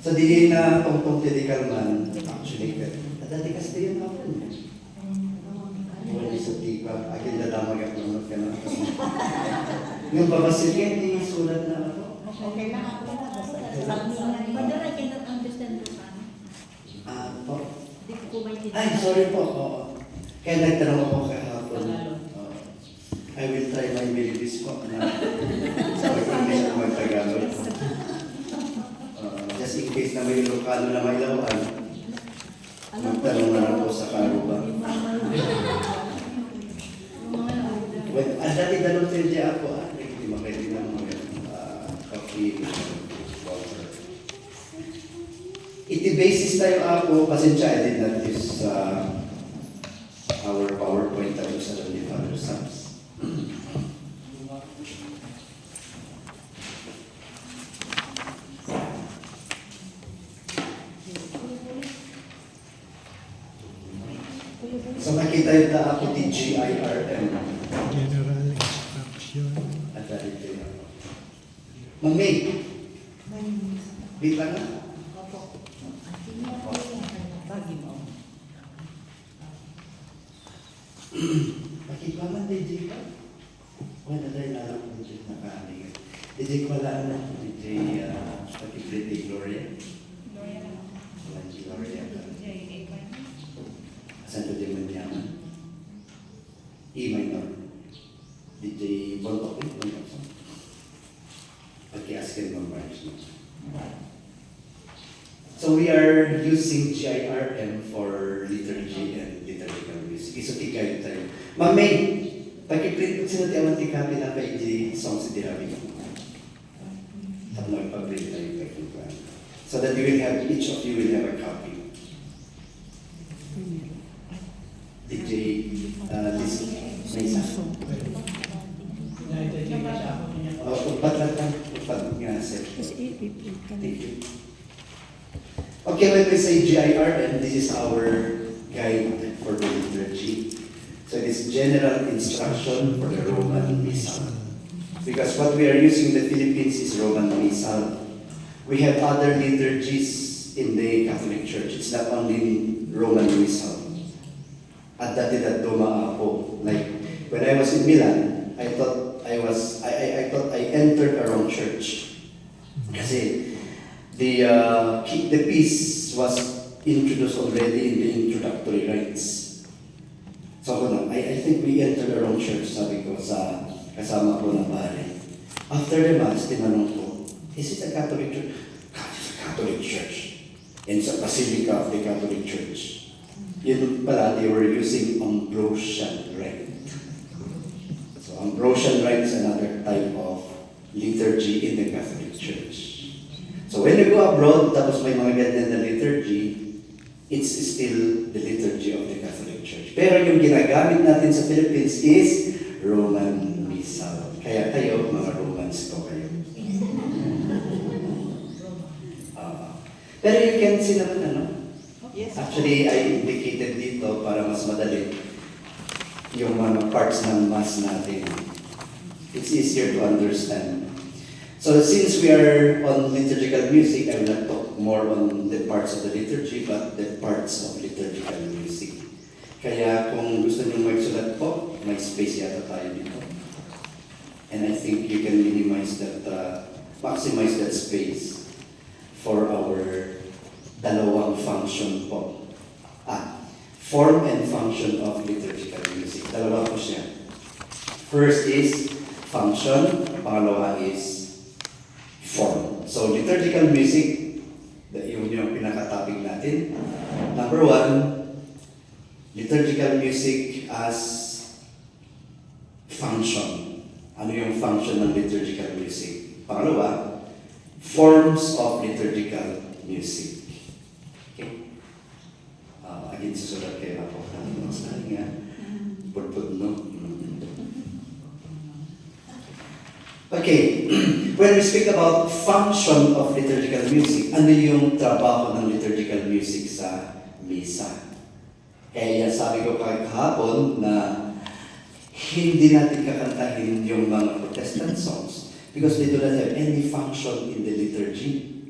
Sa dili na tungtong tidikal man, actually, dati kasi yun ako. Wala sa tipa, akin dadamag ako ng kanon. Yung babasil yan, sulat na ako. Okay lang ako na. But I cannot understand Lucano. Po? Di ko maintindihan. Ay, sorry po. Kaya nagtanong ako kahapon. I will try my abilities po. Sabi ko, hindi siya mag-Tagalog. Just in case na may Lucano na mailawan, magtanong na lang po sa Karuba. Dati dalawang sende ako, hindi makaili ng mga coffee, water. Iti-basis tayo ako, pasensya, I did not use our PowerPoint tayo sa Heavenly Father's Sons. So nakita yung ako di GIRM. General Instruction. At dahil ito yun. Mami, bigla na. Nakita man DJ ka? Wala tayo na lang kung DJ na kaaling. DJ ko wala na. DJ Pati-Pretty Gloria. Walang Gloria. Asan ko din manyaman? E minor. DJ Bontok eh. Pagki-askin mo March. So we are using GIRM for liturgy and liturgical music. Isuti kayo tayo. Ma'am May, pagki-print mo sino tayo mantikapin na kay DJ songs di Rabi. Tapos magpag-print tayo kay Kumplan. So that you will have, each of you will have a copy. DJ Lizzie, may isa. Upat lang. Upat nga, sir. Thank you. Okay, when we say GIRM, this is our guide for the liturgy. So it is general instruction for the Roman Missal. Because what we are using in the Philippines is Roman Missal. We have other liturgies in the Catholic Church. It's not only Roman Missal. At dati that duma ako. Like, when I was in Milan, I thought I entered a wrong church. Kasi the piece was introduced already in the introductory rites. So ako I think we entered a wrong church, sabi ko sa kasama ko na pare. After the Mass, tinanong ko, is it a Catholic church? God, it's a Catholic church. And it's a Basilica of the Catholic Church. Yun pala, they were using Ambrosian rite. So Ambrosian rite is another type of liturgy in the Catholic Church. So when you go abroad, tapos may mga ganyan na liturgy, it's still the liturgy of the Catholic Church. Pero yung ginagamit natin sa Philippines is Roman Missal. Kaya kayo, mga Romans ko kayo. Pero you can see naman ano? Yes. Actually, I indicated dito para mas madali yung mga parts ng Mass natin. It's easier to understand. So since we are on liturgical music, I will not talk more on the parts of the liturgy, but the parts of liturgical music. Kaya kung gusto niyo magsulat po, may space yata tayo dito. And I think you can minimize that, maximize that space for our dalawang function po. Form and function of liturgical music. Dalawa po siya. First is function, pangalawa is form. So liturgical music, yun yung pinaka-topic natin. Number one, liturgical music as function. Ano yung function ng liturgical music? Pangalawa, forms of liturgical music. Okay? Again, susulat kayo ako. Sabi nga, pudpud, no? Okay, when we speak about function of liturgical music, ano yung trabaho ng liturgical music sa misa? Kaya sabi ko kahapon na hindi natin kakantahin yung mga Protestant songs because they do not have any function in the liturgy.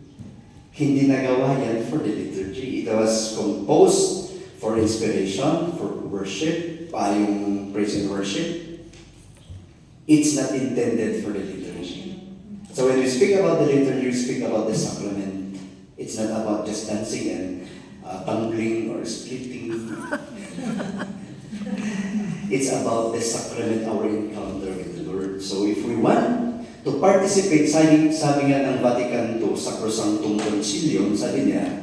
Hindi nagawa yan for the liturgy. It was composed for inspiration, for worship, yung praise and worship. It's not intended for the liturgy. So when we speak about the liturgy, we speak about the sacrament. It's not about just dancing and tumbling or splitting. It's about the sacrament, our encounter with the Lord. So if we want to participate, sabi nga ng Vatican II, Sacrosanctum Concilium, sabi niya,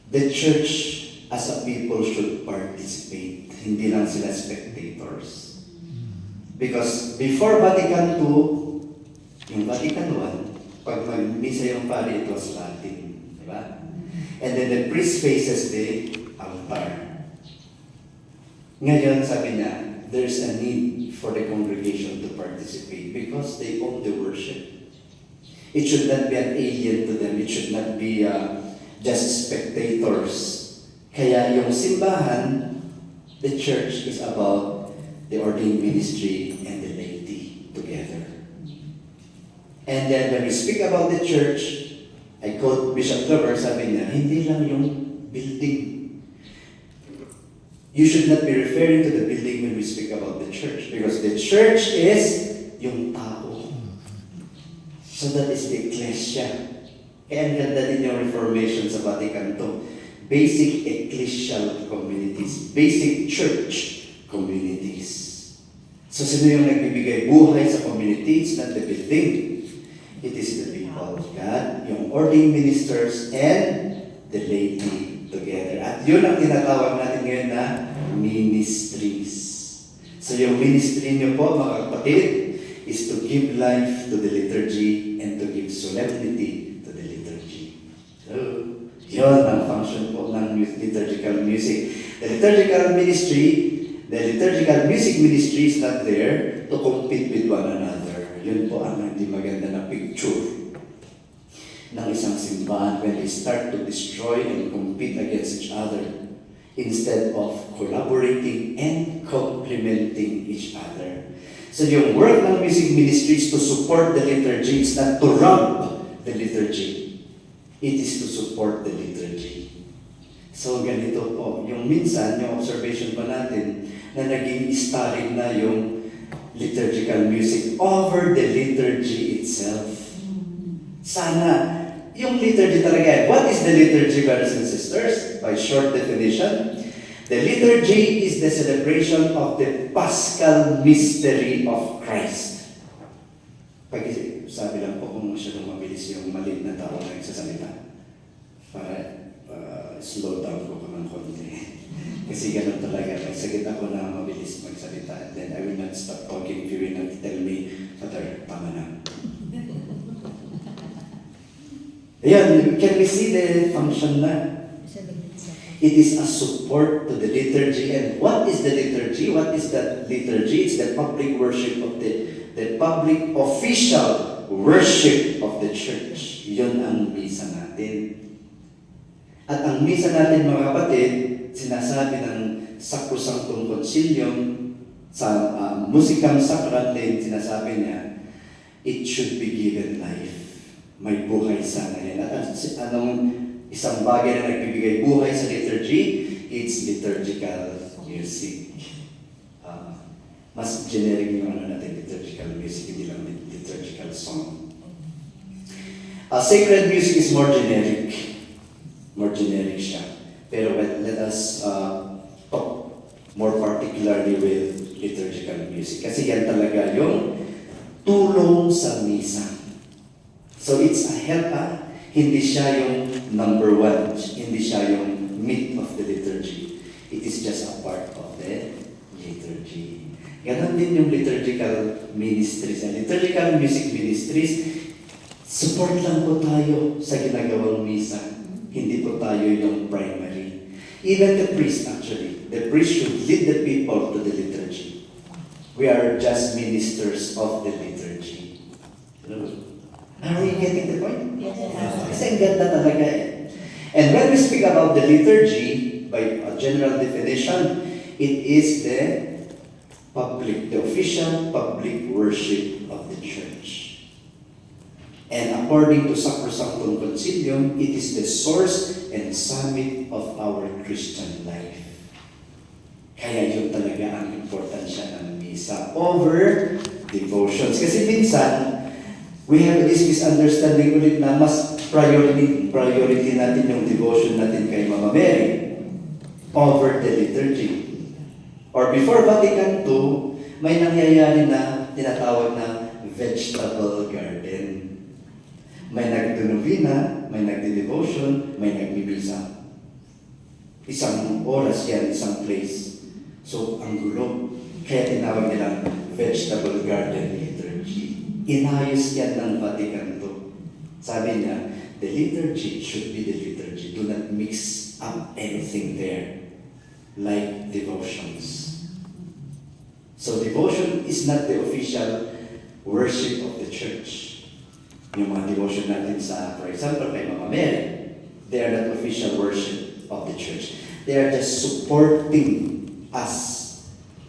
the Church as a people should participate. Hindi lang sila spectators. Because before Vatican II, yung Vatican I, pag mag-misa yung pari, it was Latin. Diba? And then the priest faces the altar. Ngayon, sabi niya, there's a need for the congregation to participate because they own the worship. It should not be an alien to them. It should not be just spectators. Kaya yung simbahan, the church is about the ordained ministry and the laity together. And then when we speak about the church, I quote Bishop Glover, sabi niya, hindi lang yung building. You should not be referring to the building when we speak about the church because the church is yung tao. So that is the ecclesia. Kaya ang ganda din yung Reformation sa Vatican II. Basic ecclesial communities, basic church communities. So sino yung nagbibigay buhay sa community? It's not the building. It is the people of God, yung ordained ministers and the laity together. At yun ang tinatawag natin ngayon na ministries. So yung ministry niyo po, mga kapatid, is to give life to the liturgy and to give solemnity to the liturgy. So, yun ang function po ng liturgical music. The liturgical music ministry is not there to compete with one another. Yun po ang hindi maganda na picture ng isang simbahan when they start to destroy and compete against each other instead of collaborating and complementing each other. So yung work ng music ministry is to support the liturgy. It's not to rob the liturgy. It is to support the liturgy. So ganito po, yung minsan, yung observation pa natin, na naging starring na yung liturgical music over the liturgy itself. Sana, yung liturgy talaga, what is the liturgy, brothers and sisters? By short definition, the liturgy is the celebration of the Paschal mystery of Christ. Sabi lang po kung masyadong mabilis yung maliit na tao na nagsasalita. Para slow down ko ng konti. Kasi ganun talaga. Nagsagit ako na mabilis magsalita. And then I will not stop talking if you will not tell me, Father, tama na. Ayan, can we see the function na? It is a support to the liturgy. And what is the liturgy? What is that liturgy? It's the public worship of the public official worship of the church. Yun ang misa natin. At ang misa natin, mga kapatid, sinasabi ng Sacrosanctum Concilium sa Musicam Sacratem, sinasabi niya, it should be given life. May buhay sana yan. At anong isang bagay na nagbibigay buhay sa liturgy, it's liturgical music. Mas generic yung natin, liturgical music, hindi lang liturgical song. Sacred music is more generic. More generic siya. Pero let us talk more particularly with liturgical music. Kasi yan talaga yung tulong sa misa. So it's a help, hindi siya yung number one. Hindi siya yung meat of the liturgy. It is just a part of the liturgy. Ganon din yung liturgical ministries. And liturgical music ministries, support lang po tayo sa ginagawang misa. Hindi po tayo yung primary. Even the priest actually. The priest should lead the people to the liturgy. We are just ministers of the liturgy. Are we getting the point? Yes. Kasi ang ganda talaga eh. And when we speak about the liturgy, by a general definition, it is the official public worship of the church. And according to Sacrosanctum Concilium, it is the source and summit of our Christian life. Kaya yun talaga ang importansya ng misa over devotions. Kasi minsan, we have this misunderstanding ulit na mas priority natin yung devotion natin kay Mama Mary over the liturgy. Or before Vatican II, may nangyayari na tinatawag na vegetable garden. May nagdunovena, may nagde-devotion, may nagmimisa. Isang oras yan, isang place. So, ang gulo. Kaya tinawag nilang vegetable garden liturgy. Inayos yan ng Vatican II. Sabi niya, the liturgy should be the liturgy. Do not mix up anything there, like devotions. So devotion is not the official worship of the church. Yung mga devotion natin sa, for example, kay Mama Mary, they are not official worship of the church. They are just supporting us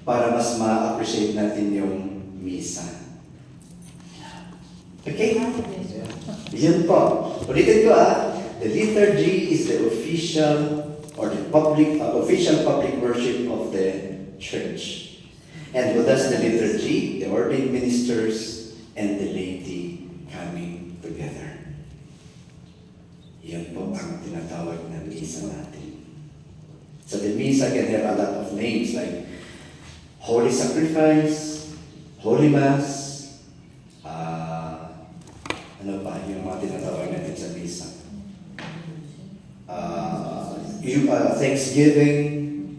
para mas ma-appreciate natin yung misa. Okay? Yan po. Ulitin ko the liturgy is the official or the official public worship of the church. And who does the liturgy? The ordained ministers and the laity coming together. Yan po ang tinatawag na misa natin. So the misa can have a lot of names like Holy Sacrifice, Holy Mass, ano pa yung mga tinatawag natin sa misa? Thanksgiving.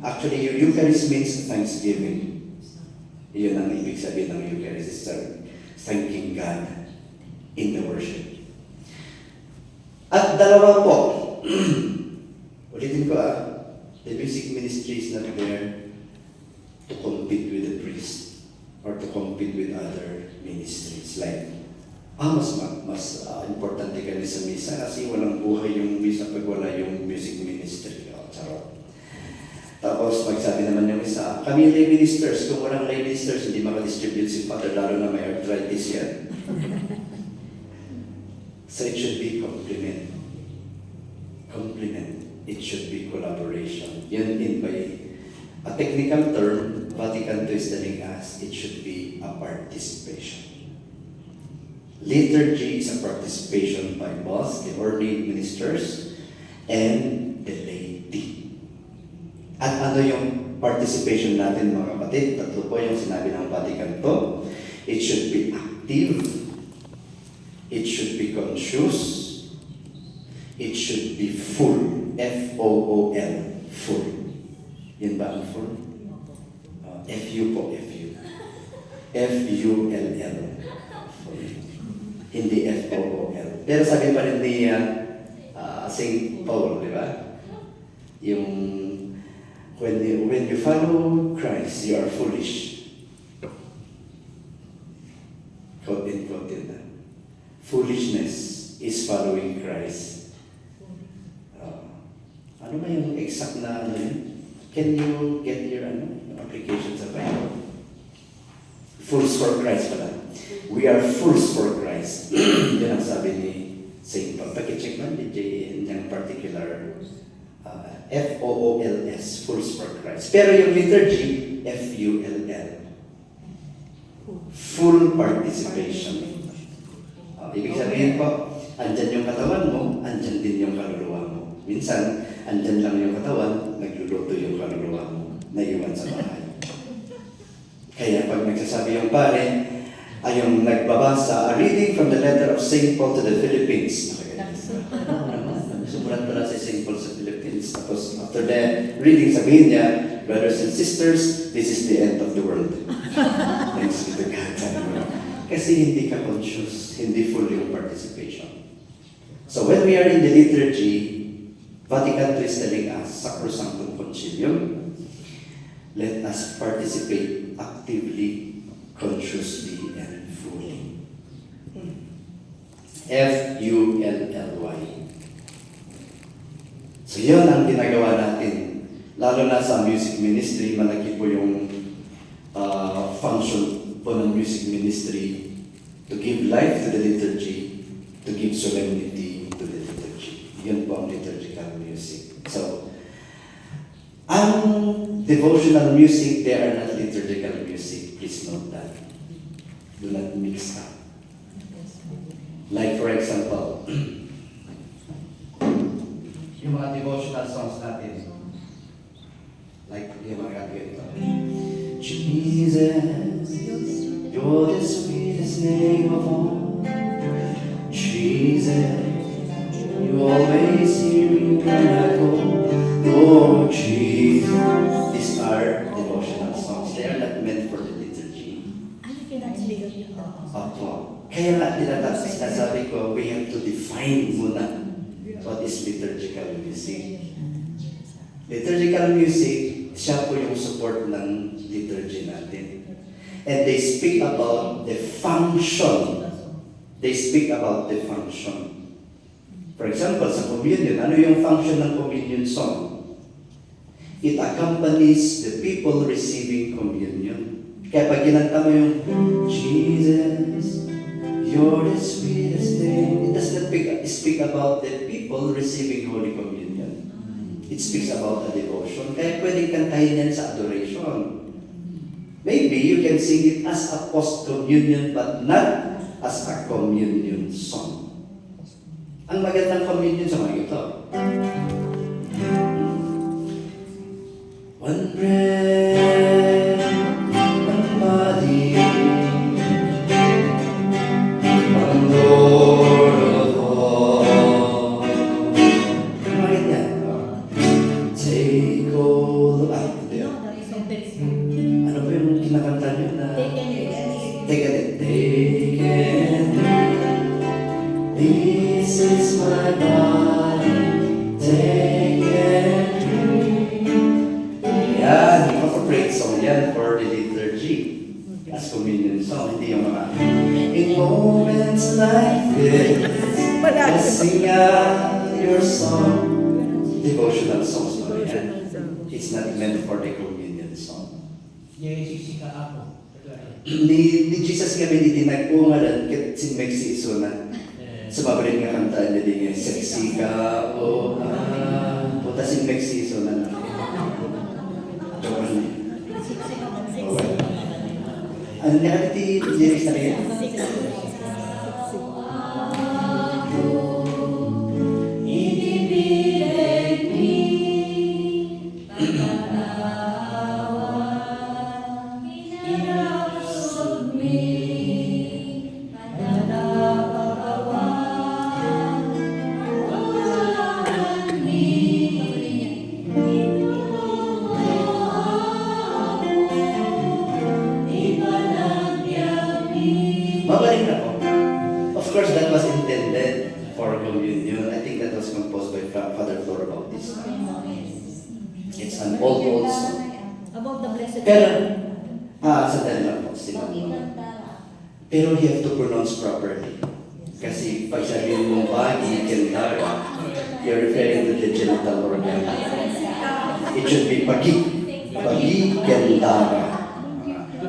Actually, yung Eucharist means thanksgiving. Iyon ang ibig sabihin ng Eucharist. Thanking God in the worship. At dalawa po. Ulitin ko the music ministry is not there to compete with the priest or to compete with other ministries. Like, mas importante kami sa misa kasi walang buhay yung misa pag wala yung music ministry. Charot. Tapos magsabi naman yung isa, kami lay ministers, kung walang lay ministers, hindi makadistribute si Father, lalo na may arthritis yan. So it should be complement. It should be collaboration. Yan in by a technical term, Vatican II is telling us it should be a participation. Liturgy is a participation by both the ordained ministers and the laity. At ano yung participation natin mga kapatid? Tatlo po yung sinabi ng Vatican II. It should be active, it should be conscious, it should be full. F-O-O-L, full. Yun ba ang full? F-U po, F-U. F-U-L-L. Full. Hindi F-O-O-L. Pero sabi pa rin ni St. Paul, di ba? Yung when you follow Christ, you are foolish. Quote and quote yun na. Foolishness is following Christ. Ano ba yung exact na ano yun? Can you get your application sa Bible? Fools for Christ pala. We are fools for Christ. Yan ang sabi ni St. Paul. Pag-check man, yung particular F-O-O-L-S, fools for Christ. Pero yung liturgy, F-U-L-L. Full participation. Ibig sabihin po, andyan yung katawan mo, andyan din yung kaluluwa mo. Minsan, andyan lang yung katawan, nagluluto yung kaluluwa mo, naiwan sa bahay. Kaya pag nagsasabi yung pare, ay yung nagbabasa, a reading from the letter of St. Paul to the Philippines. Sumulat pala si St. Paul sa Philippines. Tapos after that, reading sabihin niya, brothers and sisters, this is the end of the world. Thanks be to God. Kasi hindi ka conscious, hindi full yung participation. So when we are in the liturgy, Vatican II is telling us, Sacrosanctum Concilium, let us participate actively, consciously, and fully. F-U-L-L-Y. So yun ang ginagawa natin. Lalo na sa music ministry, malaki po yung function po ng music ministry to give life to the liturgy, to give solemnity to the liturgy. Yun po ang liturgical music. So, ang devotional music, they are not liturgical music. Please note that. Do not mix up. Like for example, yung mga devotional songs natin, like yung mga ganito. Jesus, you're the sweetest name of all. Jesus, you always hear me when I go. Lord Jesus. These are devotional songs. They are not meant for the liturgy. Opo. Kaya nga sinasabi ko, we have to define muna what is liturgical music. Liturgical music, siya po yung support ng liturgy natin. And they speak about the function. They speak about the function. For example, sa communion, ano yung function ng communion song? It accompanies the people receiving communion. Kaya pag kinanta mo yung Jesus, you're the sweetest name, it does not speak about the people receiving Holy Communion. It speaks about a devotion. Kaya pwedeng kantahin yan sa adoration. Maybe you can sing it as a post-communion but not as a communion song. Ang magandang communion song ay ito. One bread, one body, one Lord of all. Bakit yan? Take all of ano ba yung kinakanta niyo na take it, take it. This is my body, take it. Yan, yung appropriate song yan for the liturgy. As communion song, hindi yung mga in moments like this, sing out your song. Devotional songs mo yan. It's not meant for the communion song. Ni Jesus kami ni tinagpungalan ket sin Mexi Isuna. Sumabarin nga kantaan niya din sexy ka o puta sin Mexi Isuna. Joke lang. Ano nga ti lyrics na rin? was composed by Father Flor Bautista. It's an old song. About the blessed. Pero, sandali lang po, pero you have to pronounce properly. Kasi pag sabihin mo bagi, kendara, you're referring to the genital organ. It should be pagi. Pagi, kendara.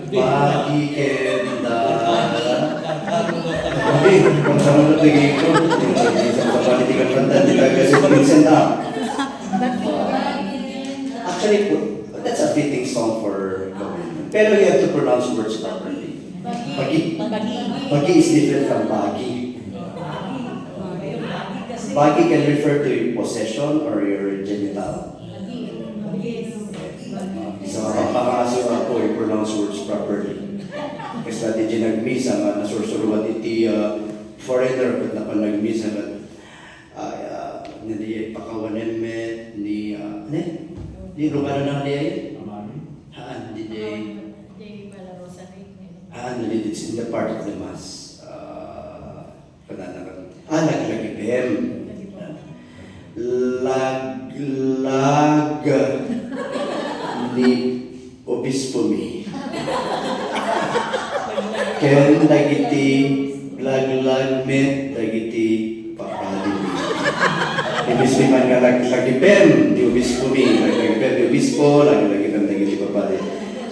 Bagi, kendara. Okay, kung saan mo natigay ko, isang kapalitikan kanta, di tayo kasi Vincent up. Actually, that's a fitting song for government. Pero you have to pronounce words properly. Bagi. Bagi is different from bagi. Bagi can refer to your possession or your genital. So, pangakaso ako, you pronounce words properly. Kasi natin din nagmisa nga, nasursuruan iti foreigner, ba't na pa nagmisa, ba't hindi pakawanin met, ni lugar na niya yun? Haan, it's in the part of the mass. Naglagibem. Lag ni obispo mi. Ken dagiti lag met dagiti pakali mi. Ibis mi man nga lagibem di obispo mi, lagibem di obispo, lagibem dagiti pakali.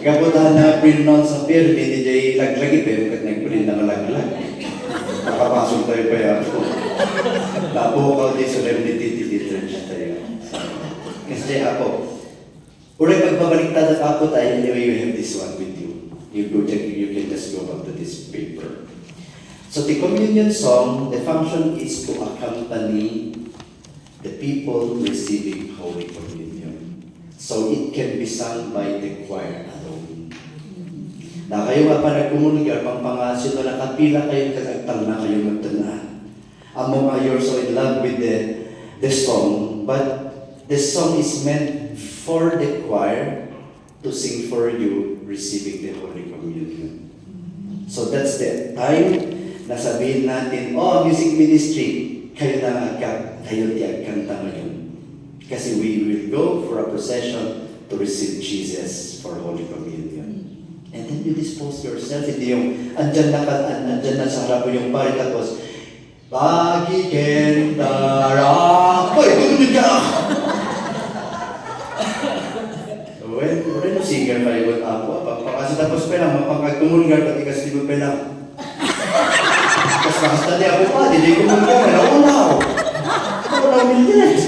Kaputan na pronounce sa permi di jay lagibem kat nagprint na laglag. Nakapasok tayo pa yan. Nabukaw di solemnity liturgy tayo. Kasi ako, uray pagbabaliktad at ako tayo, anyway, you have this one with you. You can just go back to this paper. So the communion song, the function is to accompany the people receiving Holy Communion. So it can be sung by the choir alone. Na kayo nga pa nagkumulgar, pang pangasyo na nakapila kayo, kagagtang na kayo magtanaan. Among you're so in love with the song, but the song is meant for the choir to sing for you receiving the Holy Communion. So that's the time na sabihin natin, oh, music ministry, kayo na kayo tiyag kanta ngayon. Kasi we will go for a procession to receive Jesus for Holy Communion. And then you dispose yourself, hindi yung andyan na sa harap mo yung pari tapos, bagi kendara, boy, gano'n ka! When no singer kayo with ako, pagpakasi tapos pa lang, mapagkumulgar, pati kasi di mo pa lang. Tapos nakasta di ako pa, di kumulgar, naunaw. Naunaw minutes.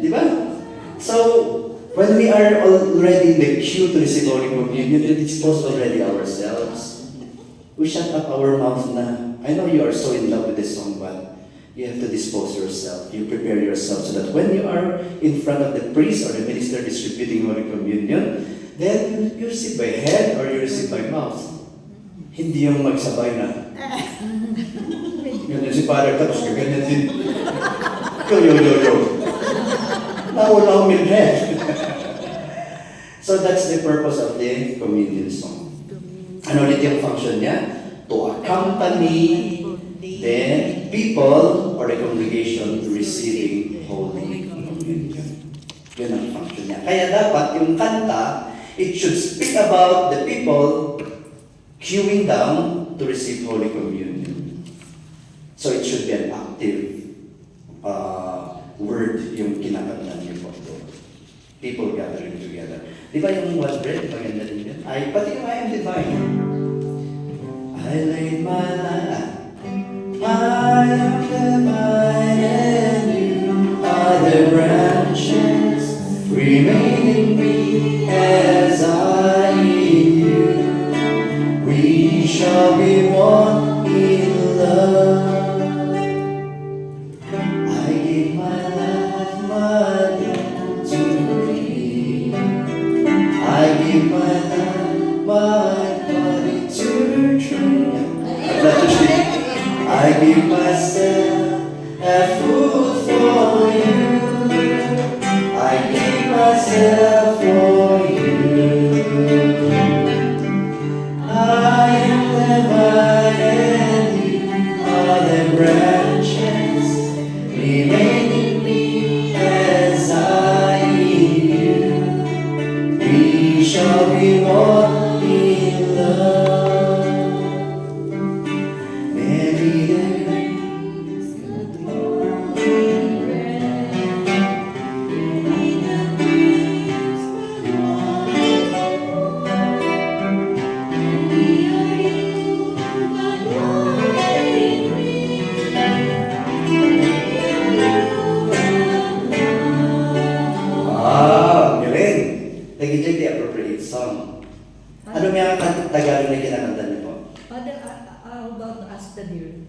Di ba? So, when we are already in the queue to receive Holy Communion, we dispose already ourselves. We shut up our mouth na. I know you are so in love with this song, but you have to dispose yourself. You prepare yourself so that when you are in front of the priest or the minister distributing Holy Communion, then you receive by head or you receive by mouth. Hindi yung magsabay na. Ganyan si Father, tapos kaganyan din. Yo. Now head. So that's the purpose of the communion song. Ano ulit yung function niya? To accompany the people or the congregation receiving Holy Communion. Yun ang function niya. Kaya dapat yung kanta, it should speak about the people queuing down to receive Holy Communion. So it should be an active word yung kinakanta niyo po. People gathering together. Di ba yung one bread, maganda din yun? Ay, pati yung I am divine. I laid my life, I am divine, and you are the branches remaining me as I in you. We shall be one in love. I give my life, my life to thee. I give my life, my body to drink. I give myself a food for you. shall be walk in love. Every day. Galing. Nag-enjoy the appropriate song. Ano nga ang Tagalog na kinakanta niyo po? Father, how about Ask the Deer?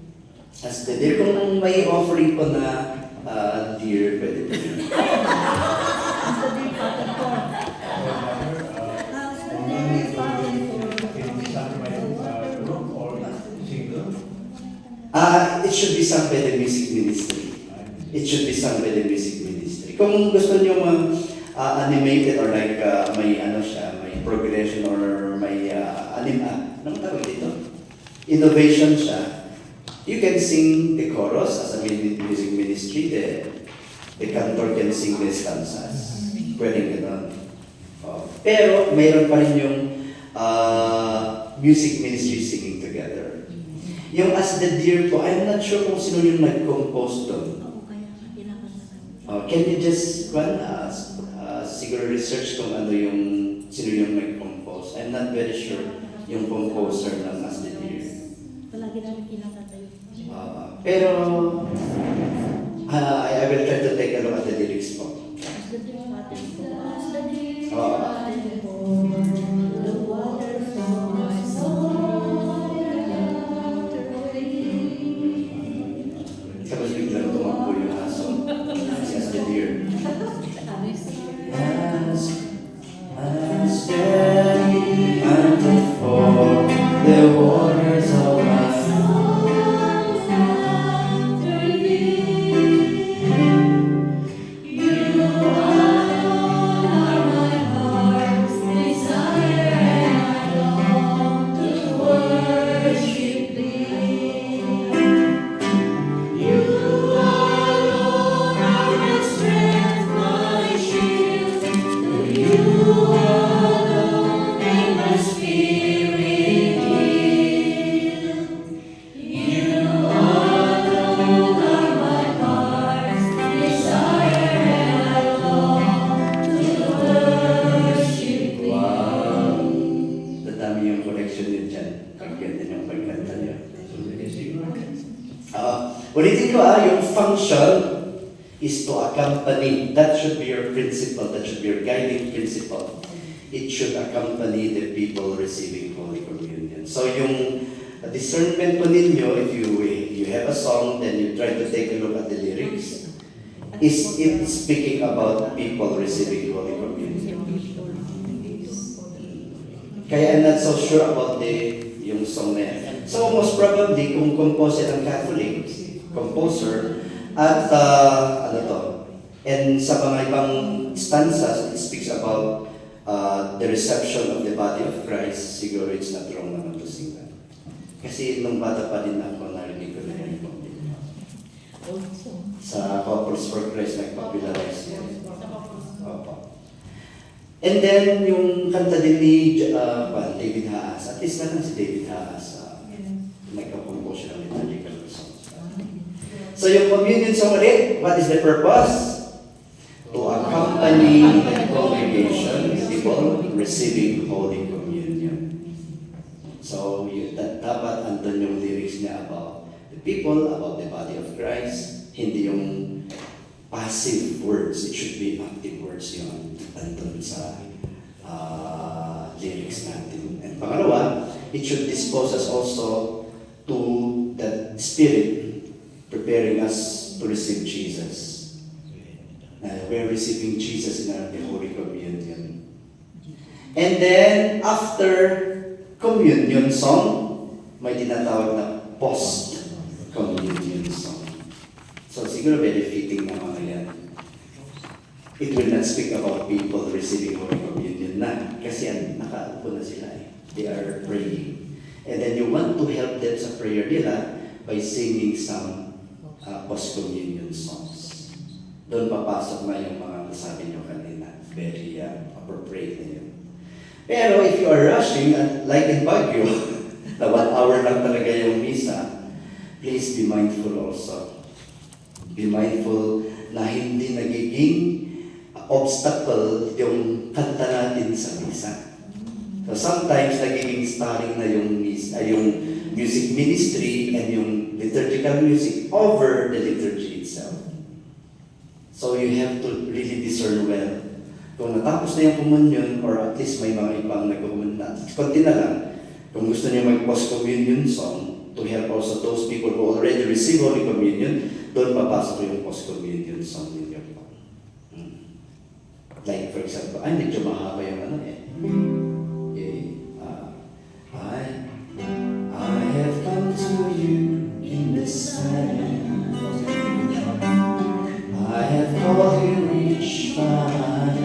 As the dear, kung may offering po na dear, pwede po yun. Ask the Deer, Father, for. Ask the Deer, Father, for. It should be sung by the music ministry. It should be sung by the music ministry. Kung gusto niyo animated or like may ano siya, may progression or may anong tawag dito? Innovation siya. You can sing the chorus as a music ministry. The cantor can sing the stanzas. Pwedeng gano'n. Pero mayroon pa rin yung music ministry singing together. Yung As the Deer po, I'm not sure kung sino yung nag-compose doon. Oo, kaya kinakanta. Can you just siguro research kung sino yung nag-compose? I'm not very sure yung composer ng As the Deer. Palagi namin kinakanta yun. Pero I will try to take a look at the lyrics po. Ask the Deer, Father, for. Ask the Deer, Oo. Father, for. The waters of my soul. Tapos biglang tumakbo yung aso. Si As the Deer. As steady mountain for the waters of my soul. Ulitin ko yung function is to accompany. That should be your principle. That should be your guiding principle. It should accompany the people receiving Holy Communion. So yung discernment po ninyo, if you have a song, then you try to take a look at the lyrics. Is it speaking about people receiving Holy Communion? Kaya I'm not so sure about yung song na yan. So most probably, kung composer ang Catholic, composer, at and sa mga ibang stanzas, it speaks about the reception of the body of Christ. Siguro it's not wrong naman to sing that. Kasi nung bata pa din ako, narinig ko na yan. Sa Couples for Christ, nag-popularize yan. Opo. And then, yung kanta din ni David Haas, at least naman si David Haas, nagkakompose siya ng liturgical songs. So yung communion song ulit, what is the purpose? To accompany the congregation, people receiving Holy Communion. So dapat andun yung lyrics niya about the people, about the body of Christ, hindi yung passive words, it should be active words yung andun sa lyrics natin. And pangalawa, it should dispose us also to that Spirit preparing us to receive Jesus. We're receiving Jesus in the Holy Communion. And then, after communion song, may tinatawag na post-communion song. So siguro very fitting na mga yan. It will not speak about people receiving Holy Communion na, kasi nakaupo na sila eh. They are praying. And then you want to help them sa prayer nila by singing some post-communion songs. Doon papasok na yung mga nasabi nyo kanina. Very appropriate na yun. Pero if you are rushing, like in Baguio, na 1 hour lang talaga yung misa, please be mindful also. Be mindful na hindi nagiging obstacle yung kanta natin sa misa. So sometimes nagiging starring na yung misa, yung music ministry and yung liturgical music over the liturgy itself. So you have to really discern well. Kung natapos na yung communion, or at least may mga ibang nag-communion, konti na lang, kung gusto niyo mag-post-communion song, to help also those people who already receive Holy Communion, doon papasok yung post-communion song ninyo po. Like for example, ay medyo mahaba yung ano eh. I have come to you in the silence. I have called you each time.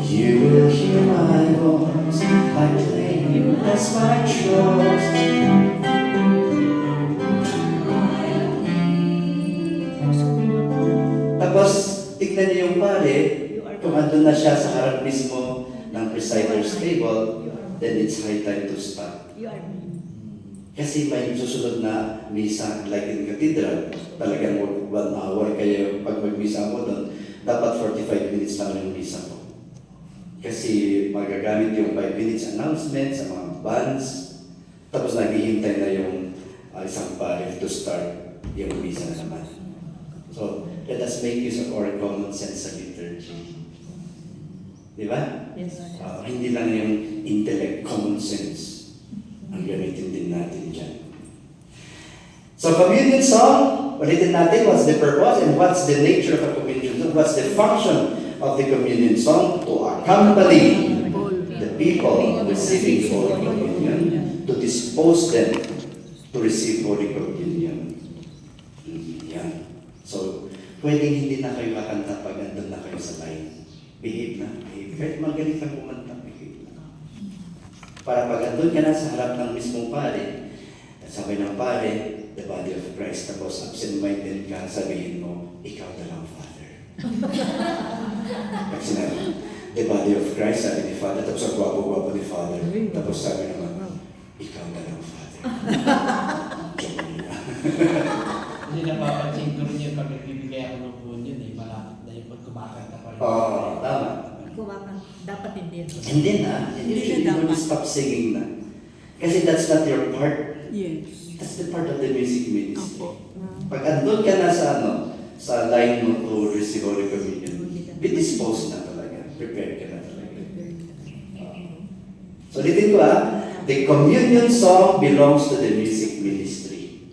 You will hear my voice. I claim you as my trust. Tapos, tignan niyo yung pare, kung andun na siya sa harap mismo ng presider's table, then it's high time to stop. You are me. Kasi may susunod na misa, like in cathedral, talagang 1 hour, kaya pag mag-misa mo doon, dapat 45 minutes lang yung misa mo. Kasi magagamit yung 5 minutes announcement sa mga bands, tapos naghihintay na yung isang pare to start yung misa na naman. So, let us make use of our common sense sa liturgy. Di ba? Yes. Hindi lang yung intellect, common sense ang gamitin din natin dyan. So, communion song, ulitin natin what's the purpose and what's the nature of a communion song. What's the function of the communion song? To accompany the people receiving Holy Communion, to dispose them to receive Holy Communion. Yan. So, pwedeng hindi na kayo kakanta pag andun na kayo sa line. Behave na, behave. Kahit magaling kang kumanta, behave na. Para pag andun ka na sa harap ng mismong pare, sabi ng pare, the body of Christ, tapos absent-minded ka, sabihin mo, ikaw na lang, Father. Pag sinabi, the body of Christ, sabi ni Father, tapos ang gwapo-gwapo ni Father, tapos sabi naman, ikaw na lang, Father. Joke nila. Hindi napapansin ko rin yung pag nagbibigay ako ng punyon eh, malapit na yung pag kumakanta pa rin. Oo, tama. Kumakanta. Dapat hindi. Hindi na. You don't stop singing na. Kasi that's not your part. Yes. That's the part of the music ministry. Opo. Pag andun ka na sa sa line mo to receive Holy Communion, be disposed na talaga. Prepare ka na talaga. So ulitin ko the communion song belongs to the music ministry.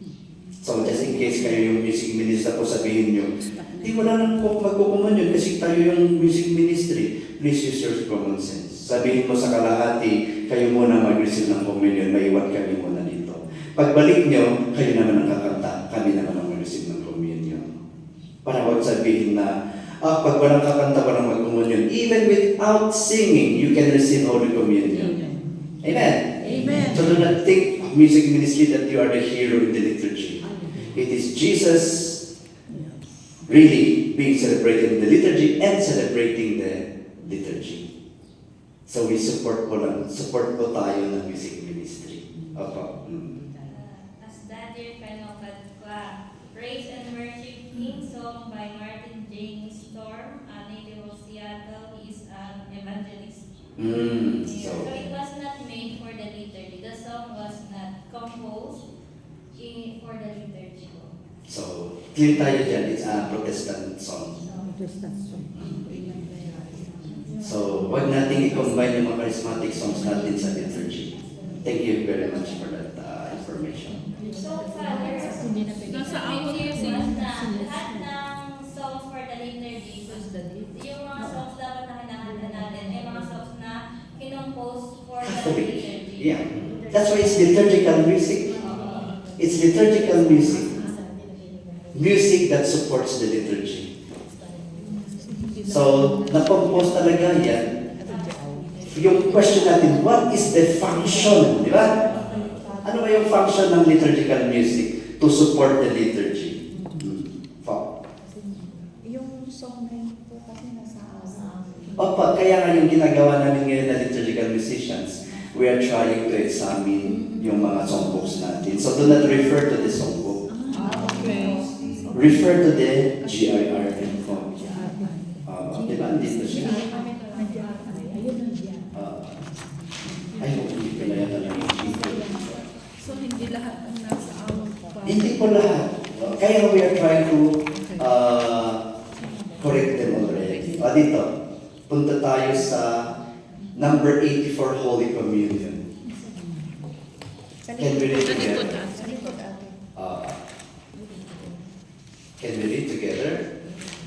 So just in case kayo yung music ministry, tapos sabihin nyo, di wala nang magkukumunyon kasi tayo yung music ministry. Please use your common sense. Sabihin mo sa kalahati, kayo muna mag-receive ng communion, maiwan kami muna dito. Pagbalik nyo, kayo naman ang kakanta, kami naman ang mag-receive ng communion. Para huwag sabihin na, pag walang kakanta, walang mag-communion. Even without singing, you can receive Holy Communion. Amen? Amen. So do not think of music ministry that you are the hero in the liturgy. It is Jesus really being celebrated in the liturgy and celebrating the liturgy. So we support po tayo ng music ministry. Opo. As that year Penocad Praise and Worship King song by Martin James Storm, a native of Seattle. He is an evangelist. So it was not made for the liturgy. The song was not composed for the liturgy. So, clear tayo dyan. It's a Protestant song. So, wag nating i-combine yung mga charismatic songs natin sa liturgy. Thank you very much for that information. So, Father, Nasa awal kasi. lahat ng songs for the liturgy, yung mga songs dapat na kinakanta natin, ay mga songs na kinompose for the Catholic. liturgy. Yeah. That's why it's liturgical music. It's liturgical music. Music that supports the liturgy. So, na-compose talaga yan. Yung question natin, what is the function? Di ba? Ano ba yung function ng liturgical music to support the liturgy? Yung song na yun po kasi nasa Opo, kaya nga yung ginagawa namin ngayon na liturgical musicians, we are trying to examine yung mga songbooks natin. So do not refer to the songbook. Okay. Refer to the GIRM po. Di ba? Andito siya. Ay, hindi pala yan lang yung dito. So, hindi lahat ang nasa awang pa. Hindi po lahat. Kaya we are trying to correct them already. Dito, punta tayo sa number 84, Holy Communion. Can we read together? Can we read together?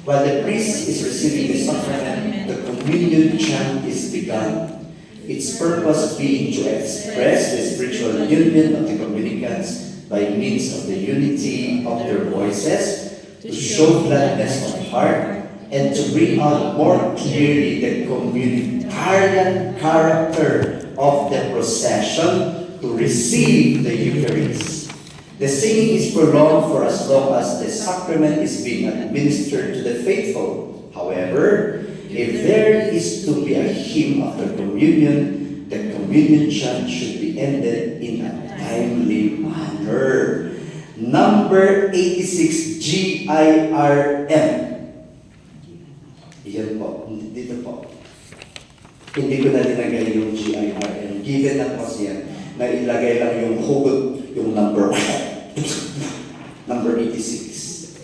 While the priest is receiving the sacrament, the communion chant is begun. Its purpose being to express the spiritual union of the communicants by means of the unity of their voices, to show gladness of heart, and to bring out more clearly the communitarian character of the procession to receive the Eucharist. The singing is prolonged for as long as the sacrament is being administered to the faithful. However, if there is to be a hymn after communion, the communion chant should be ended in a timely manner. Number 86, GIRM. Iyan po, dito po. Hindi ko na linagay yung GIRM. Given na po siya na ilagay lang yung hugot, yung number number 86.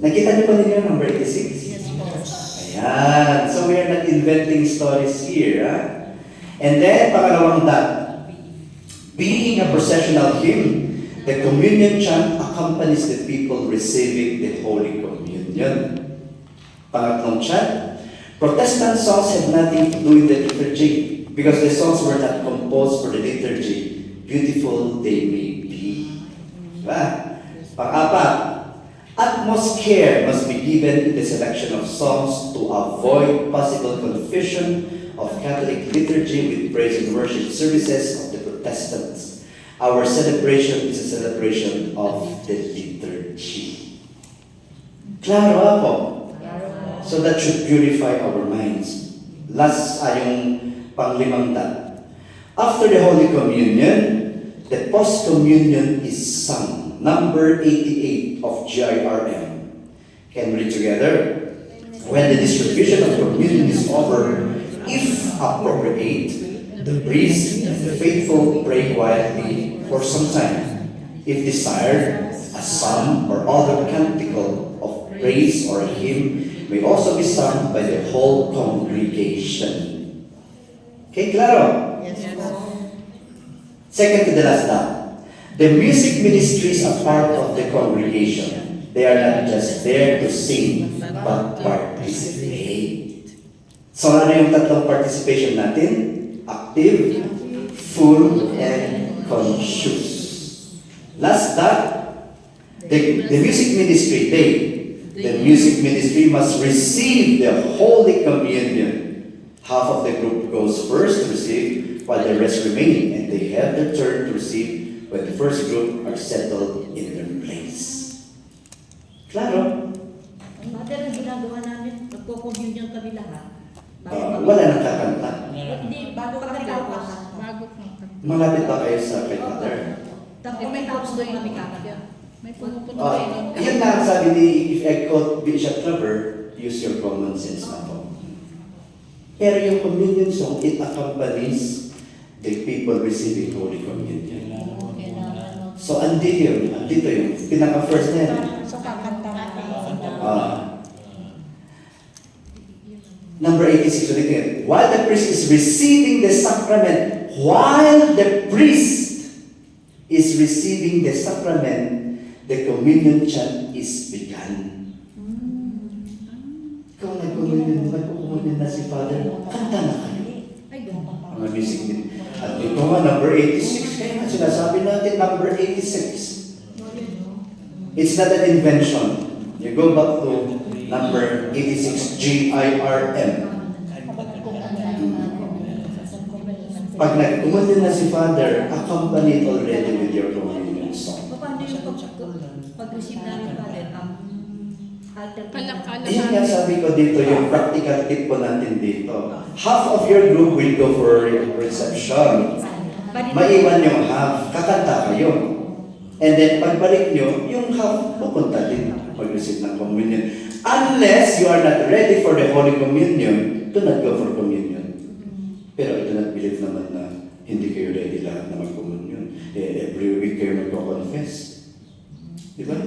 Nakita niyo pa ninyo yung number 86? Yes, po. Ayan. So we are not inventing stories here. And then, pangalawang dot. Being a processional hymn, the communion chant accompanies the people receiving the Holy Communion. Pangatlong chant, Protestant songs have nothing to do with the liturgy because the songs were not composed for the liturgy. Beautiful they may be. Diba? Pang-apat, utmost care must be given in the selection of songs to avoid possible confusion of Catholic liturgy with praise and worship services of the Protestants. Our celebration is a celebration of the liturgy. Klaro ako. So that should purify our minds. Last yung panglimang dot. After the Holy Communion, the post-communion is sung. Number 88 of GIRM. Can we read together? When the distribution of communion is over, if appropriate, the priest and the faithful pray quietly for some time. If desired, a psalm or other canticle of praise or hymn may also be sung by the whole congregation. Okay, claro? Yes, po. Second to the last dot. The music ministries are part of the congregation. They are not just there to sing, but participate. So ano yung tatlong participation natin? Active, full, and conscious. Last dot. The music ministry, the music ministry must receive the Holy Communion. Half of the group goes first to receive, while the rest remain, and they have their turn to receive when the first group are settled in their place. Claro? Mother, ang ginagawa namin, nagpo-communion kami lahat. Wala nang kakanta. Hindi, bago kami tapos. Bago kang Malapit ba kayo sa kay Mother? Tapos may tapos doon kami kakanta. may pumupuno kayo. Yan na ang sabi ni, if I quote Bishop Clever, use your common sense na po. Pero yung communion song, it accompanies the people receiving Holy Communion. So, andito yun. Pinaka-first na yan. So kakanta namin. Number 86, ulit yun. While the priest is receiving the sacrament, the communion chant is begun. Ikaw nagko-communion na si Father, kanta na kayo. Ay, ganun pa. Mga music din. At ito nga, number 86. Kaya nga sinasabi natin, number 86. It's not an invention. You go back to number 86, GIRM. Pag nag-communion na si Father, accompanied already with your communion song. Paano yung pag-receive namin, Father? Ayun nga sabi ko dito, yung practical tip po natin dito. Half of your group will go for reception. Maiwan yung half, kakanta kayo. And then pagbalik nyo, yung half pupunta din mag-receive ng communion. Unless you are not ready for the Holy Communion, do not go for communion. Pero I do not believe naman na hindi kayo ready lahat na mag-communion. Every week kayo magko-confess. Di ba?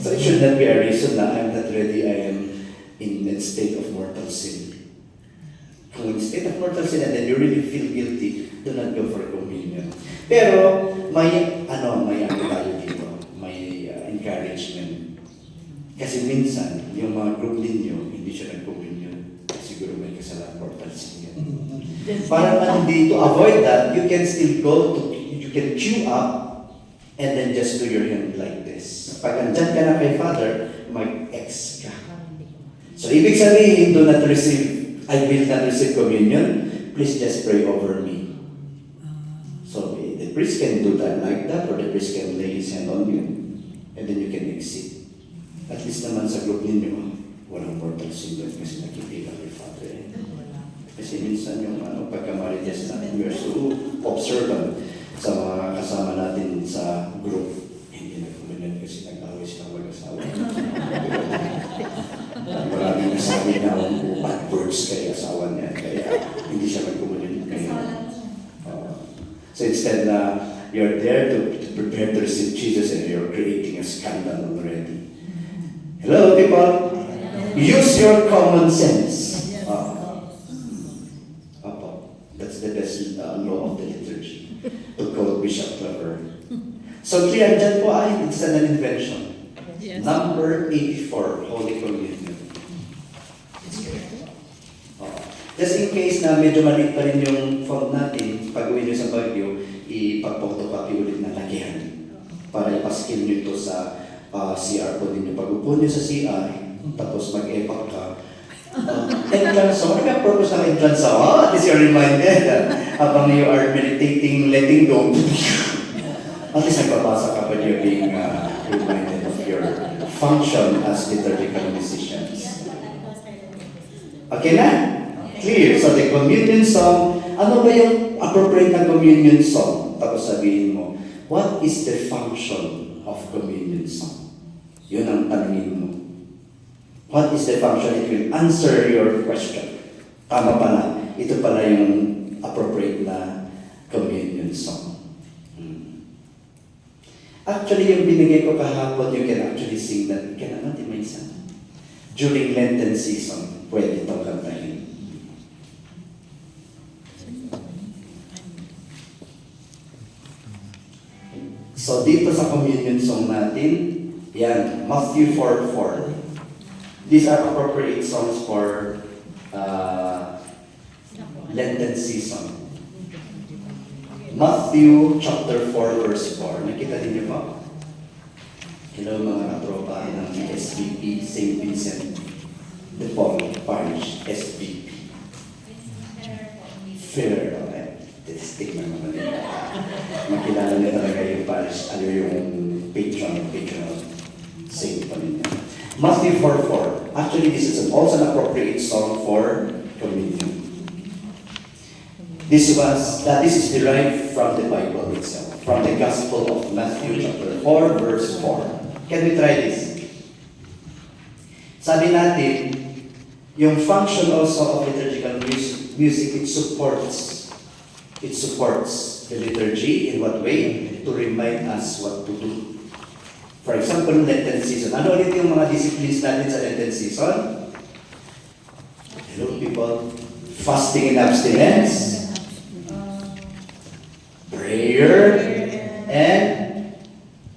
So it should not be a reason na I'm not ready, I am in a state of mortal sin. Kung in state of mortal sin and then you really feel guilty, do not go for communion. Pero may tayo dito, may encouragement. Kasi minsan, yung mga group ninyo, hindi siya nag-communion. Siguro may kasalanan mortal sin yan. Para man hindi to avoid that, you can still you can queue up and then just do your hand like this. Pag andyan ka na kay Father, mag-X ka. So, ibig sabihin, I will not receive communion, please just pray over me. So, the priest can do that like that, or the priest can lay his hand on you, and then you can exit. At least naman sa group ninyo, walang mortal sin doon kasi nakikita kay Father. Kasi minsan yung pagkamarites natin, we are so observant sa mga kasama natin sa group. Hindi nagkumanan kasi nag-away silang mag-asawa. Maraming nasabi na bad words kay asawa niya, kaya hindi siya nagkumanan ngayon. So instead na you're there to prepare to receive Jesus and you're creating a scandal already. Hello people! Use your common sense. That's the best law of the liturgy. To quote Bishop Clever. So clear, andyan po ay it's an invention. Yes. Number 84, Holy Communion. Just in case na medyo maliit pa rin yung font natin, pag uwi nyo sa Baguio, ipag-photocopy ulit na lakihan para ipaskill nyo ito sa CR po ninyo. Pag upo nyo sa CR, tapos mag-epac ka, entrance song. Ano yung purpose ng entrance song? At least you're reminded habang you are meditating, letting go. At least nagpapasa ka pa you're being reminded of your function as liturgical musicians. Okay na? Clear. So the communion song, ano ba yung appropriate na communion song? Tapos sabihin mo, what is the function of communion song? Yun ang tanongin mo. What is the function? It will answer your question. Tama pala. Ito pala yung appropriate na communion song. Actually, yung binigay ko kahapon, you can actually sing that. Kaya natin may isa. During Lenten season, pwede itong kantahin. So dito sa communion song natin, yan, Matthew 4:4. These are appropriate songs for Lenten season. Matthew chapter 4 verse 4. Nakita din niyo ba? Hello mga katropa ng SVP, St. Vincent de Paul Parish, SVP. Fair, okay. Stick na naman nila. Makilala niyo talaga yung parish, ano yung patron of St. Paulina. Matthew 4:4. Actually, this is also an appropriate song for communion. This is derived from the Bible itself, from the Gospel of Matthew chapter 4 verse 4. Can we try this? Sabi natin, yung function also of liturgical music, it supports the liturgy in what way? To remind us what to do. For example, Lenten season. Ano ulit yung mga disciplines natin sa Lenten season? Hello people. Fasting and abstinence. Prayer. And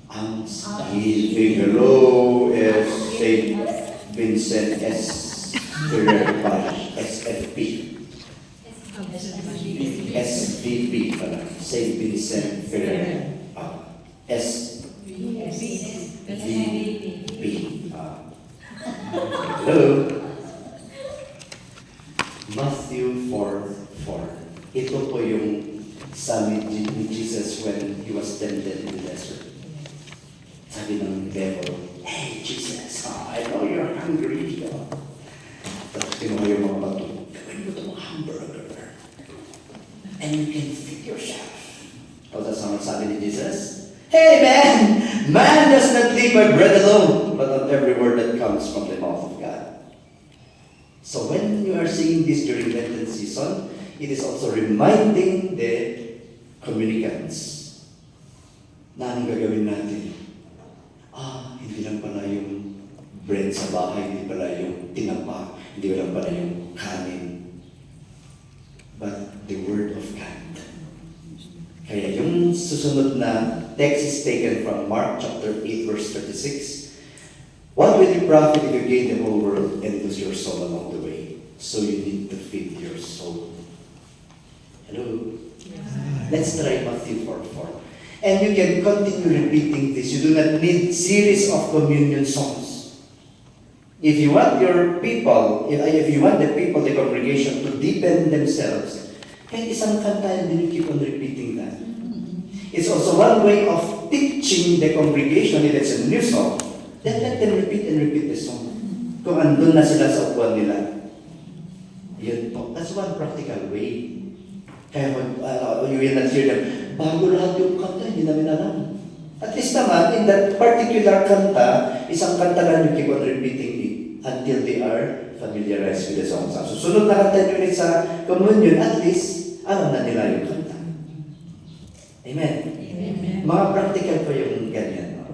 almsgiving. Hello, St. Vincent S. Ferrer Parish, SFP. SVP pala. St. Vincent Ferrer. SVP. Hello. Matthew 4:4. Ito po yung sabi ni Jesus when he was tempted in the desert. hungry. Tapos kinuha yung mga bato. Gawin mo itong hamburger. And you can feed yourself. Tapos ang sabi ni Jesus, "Hey man! Man does not live by bread alone, but on every word that comes from the mouth of God." So when you are seeing this during Lenten season, it is also reminding the communicants na anong gagawin natin. Hindi lang pala yung bread sa bahay, hindi pala yung tinapa, hindi lang pala yung kanin, but the Word of God. Kaya yung susunod na text is taken from Mark chapter 8 verse 36. What will it profit if you gain the whole world and lose your soul along the way? So you need to feed your soul. Hello? Let's try Matthew 4:4. And you can continue repeating this. You do not need series of communion songs. If you want your people, if you want the people, the congregation to deepen themselves, kahit isang kanta, and you keep on repeating that. It's also one way of teaching the congregation if it's a new song. Then let them repeat and repeat the song. Kung andun na sila sa upuan nila. Yun po. That's one practical way. Kaya you will not hear them, bago lahat yung kanta, hindi namin alam. At least naman, in that particular kanta, isang kanta lang you keep on repeating it until they are familiarized with the song. Sa susunod na kanta nyo ulit sa communion, at least, alam na nila yung kanta. Amen? Amen. Mga practical po yung ganyan. No?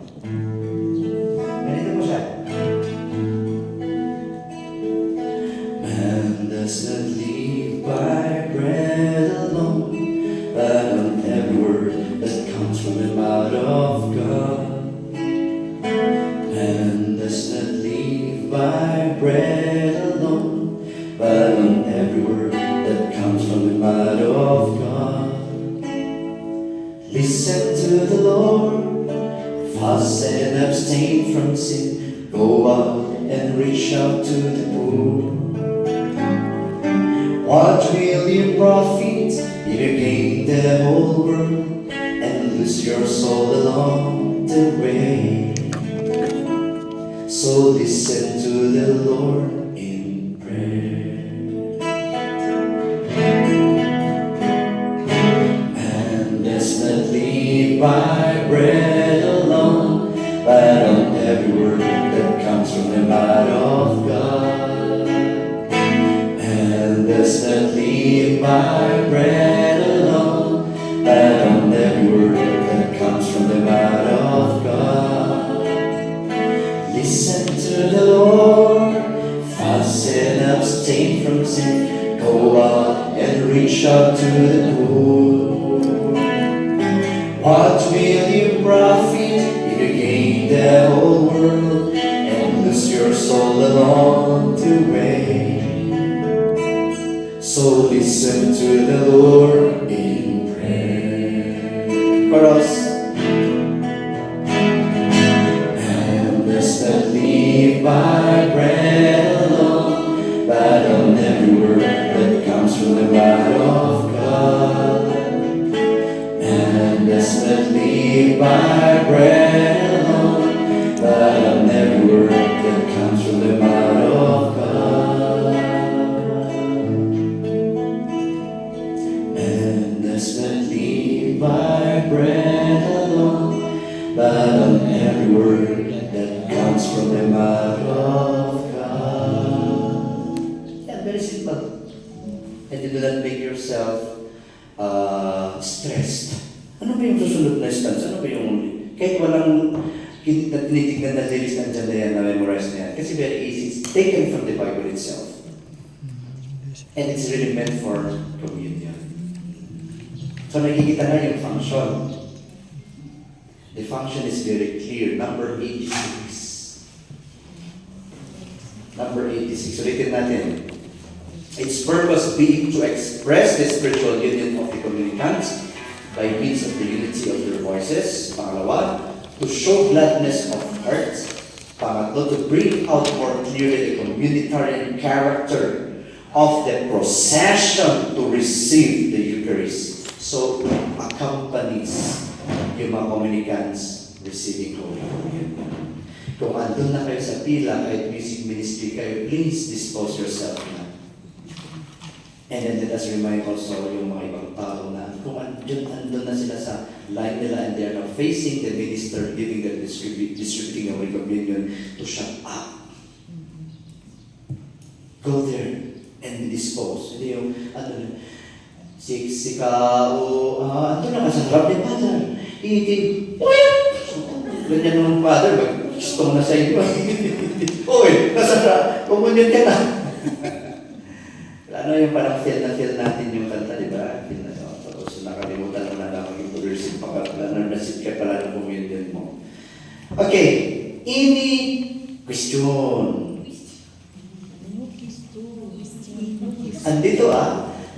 Ganito mo siya. Man does not live by bread alone, but on every word that comes from the mouth of God. Man does not live by bread alone, but on every word that comes from the mouth of God. Listen to the Lord, fast and abstain from sin. Go out and reach out to the poor. What will you profit if you gain the whole world and lose your soul along the way? So listen to the Lord in prayer. Man does not live by bread alone, but on every word that comes from the mouth of God. Man does not live by bread alone, but on every word that comes from the mouth of God. Listen to the Lord, fast and abstain from sin. Go out and reach out to the poor. What will you profit if you gain the whole world and lose your soul along the way? So listen to the Lord in prayer. Chorus. Man does not live by bread alone, but on every word that comes from the mouth of God. Man does not live by bread alone, but on every word that comes from the mouth of God. Man does not live by bread alone, but on every word that comes from the mouth of God. Yeah, very simple. And you do not make yourself stressed. Ano ba yung susunod na stance? Ano ba yung kahit walang tinitignan na lyrics nandiyan na yan, na-memorize na yan. Kasi very easy. It's taken from the Bible itself. And it's really meant for communion. So nakikita na yung function. The function is very clear. Number 86. Number 86. Ulitin natin. Its purpose being to express the spiritual union of the communicants by means of the unity of their voices. Pangalawa, to show gladness of heart. Pangatlo, to bring out more clearly the communitarian character of the procession to receive the Eucharist. So, accompanies yung mga communicants receiving Holy Communion. Kung andun na kayo sa pila, kahit music ministry, kayo, please dispose yourself na. And then let us remind also yung mga ibang tao na kung andun na sila sa line nila and they are now facing the minister giving them distributing the Holy Communion to shut up. Go there and dispose. Hindi yung, si Kao, ito na ka sa harap ni Father. Ganyan naman Father, gusto na sa inyo. Uy, nasa communion ka na. Ano yung parang feel natin yung kanta, di ba? Feel na, tapos nakalimutan mo na lang mag-receive pa ka, na-receive ka pala ng communion mo. Okay, any question? Andito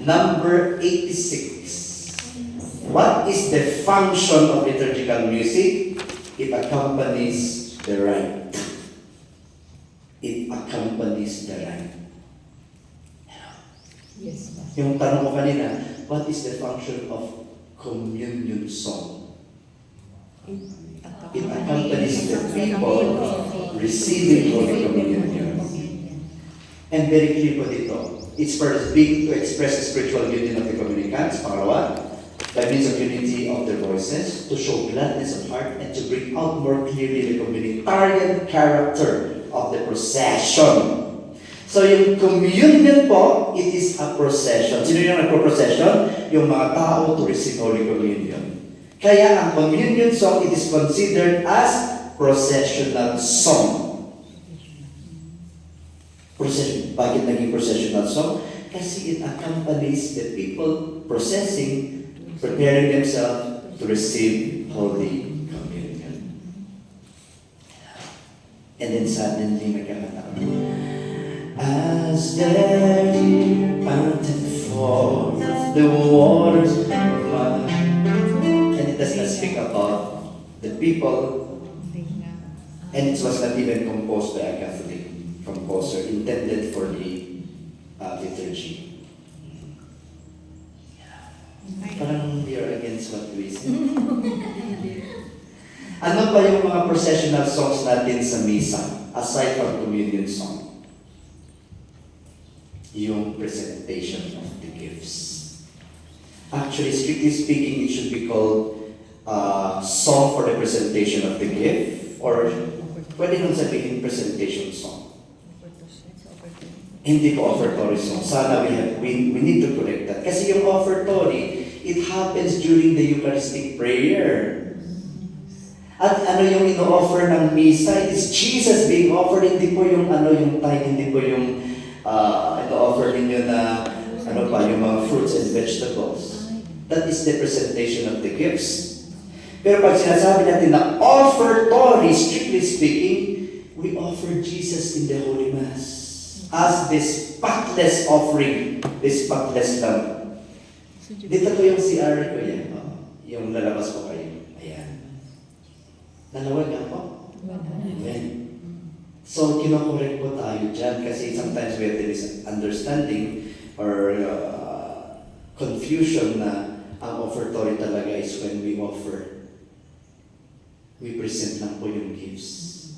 number 86. What is the function of liturgical music? It accompanies the rite. It accompanies the rite. Yes, Pastor. Yung tanong ko kanina, what is the function of communion song? It accompanies the people receiving Holy Communion. And very clear po dito, it's first big to express the spiritual union of the communicants. Pangalawa, by means of unity of their voices, to show gladness of heart and to bring out more clearly the communitarian character of the procession. So yung communion po, it is a procession. Sino yung nagpo-procession? Yung mga tao to receive Holy Communion. Kaya ang communion song, it is considered as processional song. Procession. Bakit naging processional song? Kasi it accompanies the people processing, preparing themselves to receive Holy Communion. And then suddenly nagkakataon. As there fountain forth the waters of life. And it does not speak about the people, and it was not even composed by a Catholic composer, intended for the liturgy. Parang we are against what we say. Ano pa yung mga processional songs natin sa misa, aside from communion song? Yung presentation of the gifts. Actually, strictly speaking, it should be called song for the presentation of the gift, or pwede nung sabihin presentation song. Hindi po offertory song. Sana we need to correct that. Kasi yung offertory, it happens during the Eucharistic prayer. At ano yung ino-offer ng misa? It is Jesus being offered, hindi po yung yung tithe, hindi po yung ito-offer ninyo na yung mga fruits and vegetables. That is the presentation of the gifts. Pero pag sinasabi natin na offertory, strictly speaking, we offer Jesus in the Holy Mass as this spotless offering, this spotless lamb. Dito ko yung CR ko yan. Yung lalabas ko kayo. Ayan. Nalawag ako? Amen. So, kinokorek po tayo dyan kasi sometimes we have this understanding or confusion na ang offertory talaga is when we offer. We present lang po yung gifts.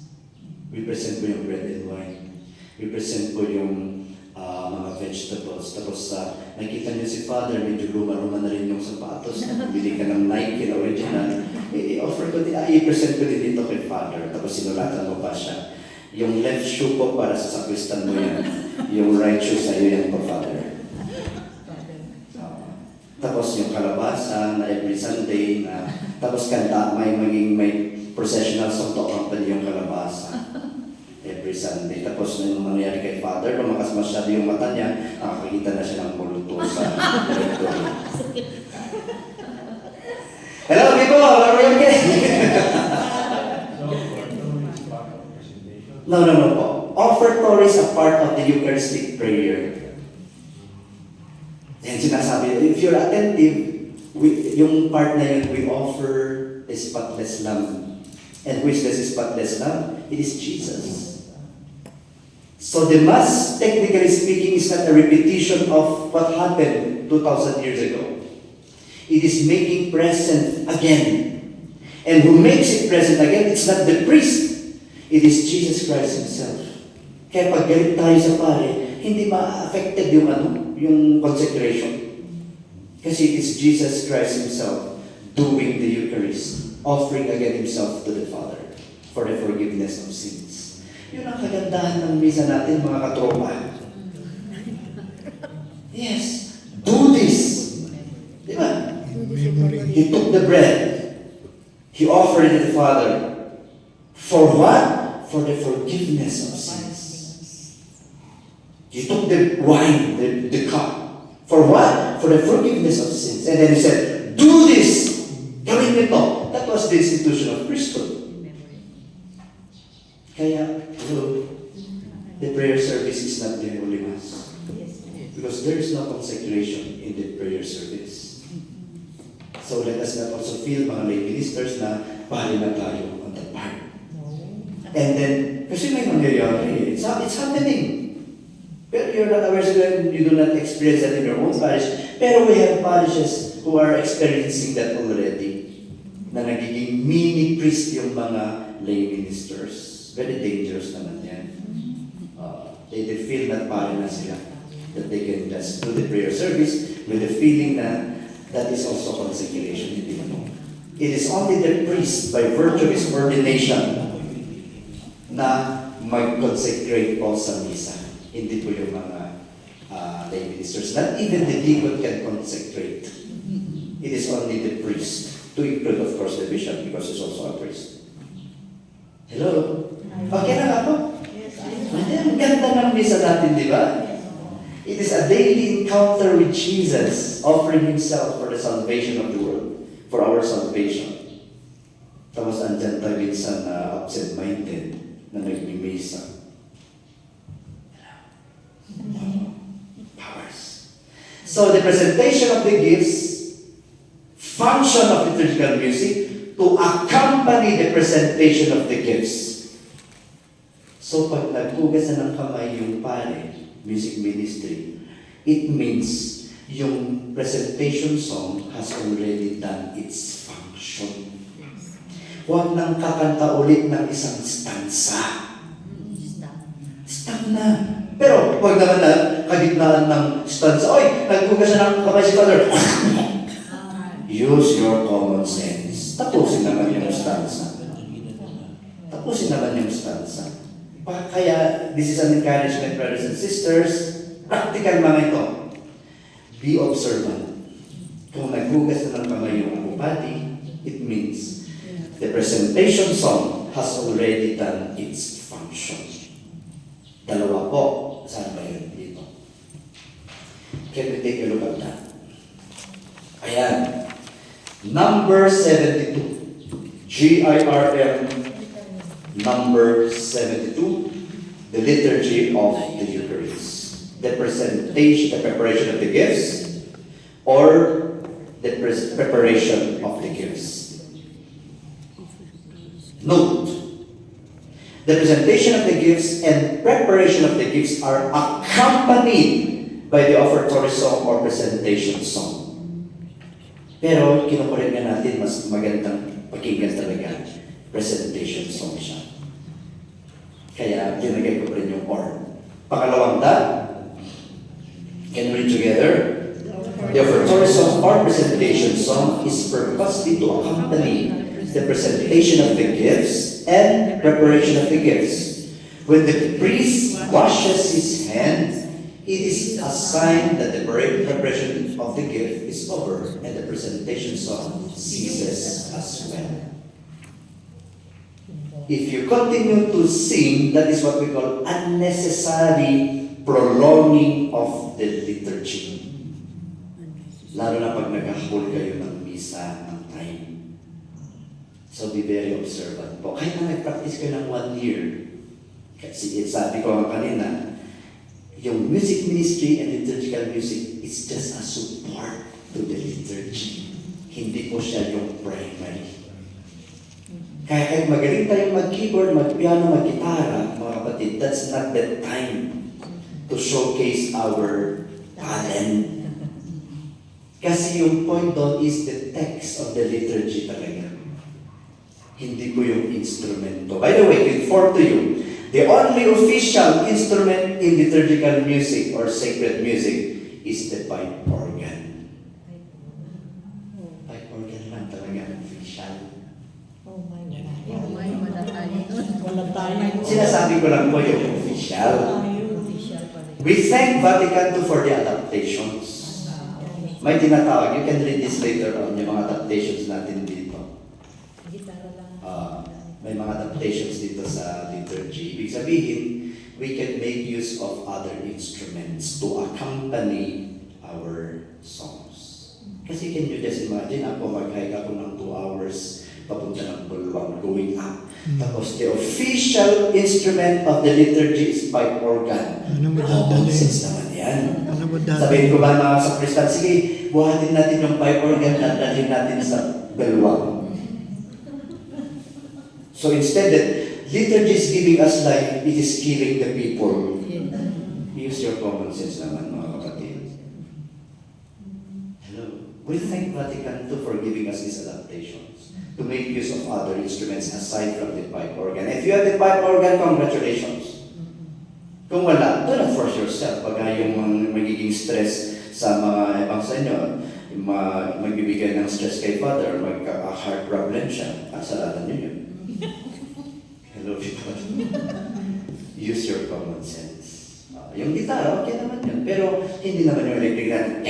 We present po yung bread and wine. We present po yung mga vegetables. Tapos nakita niyo si Father, medyo luma-luma na rin yung sapatos. Bili ka ng Nike na original. I-offer ko din, i-present ko din dito kay Father. Tapos sinulatan mo pa siya. Yung left shoe po para sa sakristan mo yan. Yung right shoe sa'yo yan po, Father. Tapos yung kalabasa na every Sunday na tapos kanta, may processional song to accompany yung kalabasa. Every Sunday. Tapos nung mangyari kay Father, lumakas masyado yung mata niya, nakakakita na siya ng muluto sa directory. Hello, people! Are you okay? No po. Offertory is a part of the Eucharistic prayer. Yan sinasabi, if you're attentive, yung part na yun, we offer a spotless lamb. And who is this spotless lamb? It is Jesus. So the Mass, technically speaking, is not a repetition of what happened 2,000 years ago. It is making present again. And who makes it present again, it's not the priest. It is Jesus Christ Himself. Kaya pag galit tayo sa pare, hindi ma-affected yung yung consecration. Kasi it is Jesus Christ Himself doing the Eucharist, offering again Himself to the Father for the forgiveness of sins. Yun ang kagandahan ng misa natin, mga katropa. Yes, do this. Di ba? Memory. He took the bread. He offered it to the Father. For what? For the forgiveness of sins. He took the wine, the cup. For what? For the forgiveness of sins. And then he said, do this! Gawin nito. That was the institution of priesthood. Kaya, the prayer service is not the Holy Mass. Because there is no consecration in the prayer service. So let us not also feel, mga lay ministers, na pali na tayo on that part. And then, kasi may mangyayari, it's happening. Pero you're not aware, so you do not experience that in your own parish. Pero we have parishes who are experiencing that already. Na nagiging mini priest yung mga lay ministers. Very dangerous naman yan. They feel that pari na sila. That they can just do the prayer service with the feeling na that is also consecration. Hindi mo. It is only the priest by virtue of his ordination na mag-consecrate po sa misa. Hindi po yung mga lay ministers. Not even the deacon can consecrate. It is only the priest. To include, of course, the bishop because he's also a priest. Hello? Okay na nga po? Ang ganda ng misa natin, di ba? It is a daily encounter with Jesus, offering Himself for the salvation of the world, for our salvation. Tapos andyan tayo minsan na absent-minded na nagmimisa. Powers. So the presentation of the gifts, function of liturgical music, to accompany the presentation of the gifts. So pag naghugas na ng kamay yung pare, music ministry, it means yung presentation song has already done its function. Huwag nang kakanta ulit ng isang stanza. Stop na. Pero huwag naman na kagitnaan ng stanza, oy, naghugas na ng kamay si Father. Use your common sense. Tapusin naman yung stanza. Tapusin naman yung stanza. Kaya, this is an encouragement, brothers and sisters. Practical mga ito. Be observant. Kung naghugas na ng kamay yung bupati, it means the presentation song has already done its function. Dalawa po. Saan ba yun dito? Can we take a look at that? Ayan. Number 72. GIRM number 72. The liturgy of the Eucharist. The presentation, the preparation of the gifts, or the preparation of the gifts. Note, the presentation of the gifts and preparation of the gifts are accompanied by the offertory song or presentation song. Pero kinukulit nga natin, mas magandang pakinggan talaga, presentation song siya. Kaya linagay ko rin yung or. Pangalawang can we read together? The offertory song or presentation song is purposely to accompany the presentation of the gifts and preparation of the gifts. When the priest washes his hands, it is a sign that the preparation of the gift is over and the presentation song ceases as well. If you continue to sing, that is what we call unnecessary prolonging of the liturgy. Lalo na pag naghahabol kayo ng misa ng time. So be very observant po. Kahit na nag-practice kayo ng 1 year, kasi sabi ko nga kanina, yung music ministry and liturgical music is just a support to the liturgy. Hindi po siya yung primary. Kaya kahit magaling tayong mag-keyboard, mag-piano, mag-gitara, mga kapatid, that's not the time to showcase our talent. Kasi yung point doon is the text of the liturgy talaga. Hindi ko yung instrumento. By the way, to inform to you, The only official instrument in liturgical music or sacred music is the pipe organ. Pipe organ lang talaga official. Oh my God. May wala tayo doon. Wala tayo. Sinasabi ko lang po yung official. Official pa rin. We thank Vatican II for the adaptations. May tinatawag, you can read this later on, yung mga adaptations natin dito. Gitara lang. May mga adaptations dito sa liturgy. Ibig sabihin, we can make use of other instruments to accompany our songs. Kasi can you just imagine, ako mag-hike ako ng 2 hours papunta ng Bulwang going up. Tapos the official instrument of the liturgy is pipe organ. Ano mo Common dadalhin? sense naman yan. Ano mo Sabihin dadalhin? ko ba mga sakristan, sige, buhatin natin yung pipe organ at dalhin natin sa Bulwang. So instead that liturgy is giving us life, it is killing the people. Use your common sense naman, mga kapatid. Hello. We thank Vatican II for giving us these adaptations to make use of other instruments aside from the pipe organ. If you have the pipe organ, congratulations. Kung wala, do not force yourself. Pag yung magiging stress sa mga ibang sa inyo, magbibigay ng stress kay Father, magka-heart problem siya, kasalanan niyo yun. Hello, people. Use your common sense. Yung gitara, okay naman yun. Pero hindi naman yung electric na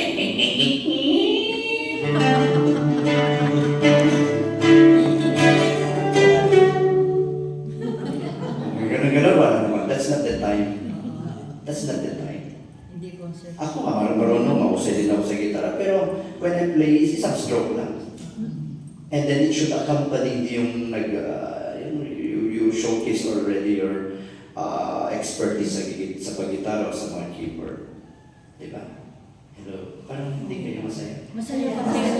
ganun-ganun, wala naman. That's not the time. That's not the time. Hindi concert. Ako nga, marunong, mahusay din ako sa gitara. Pero when I play, isang stroke lang. And then it should accompany yung you showcase already your expertise sa paggitara o sa mga keyboard. Diba? Hello? Parang hindi kayo masaya. Masaya pa tayo.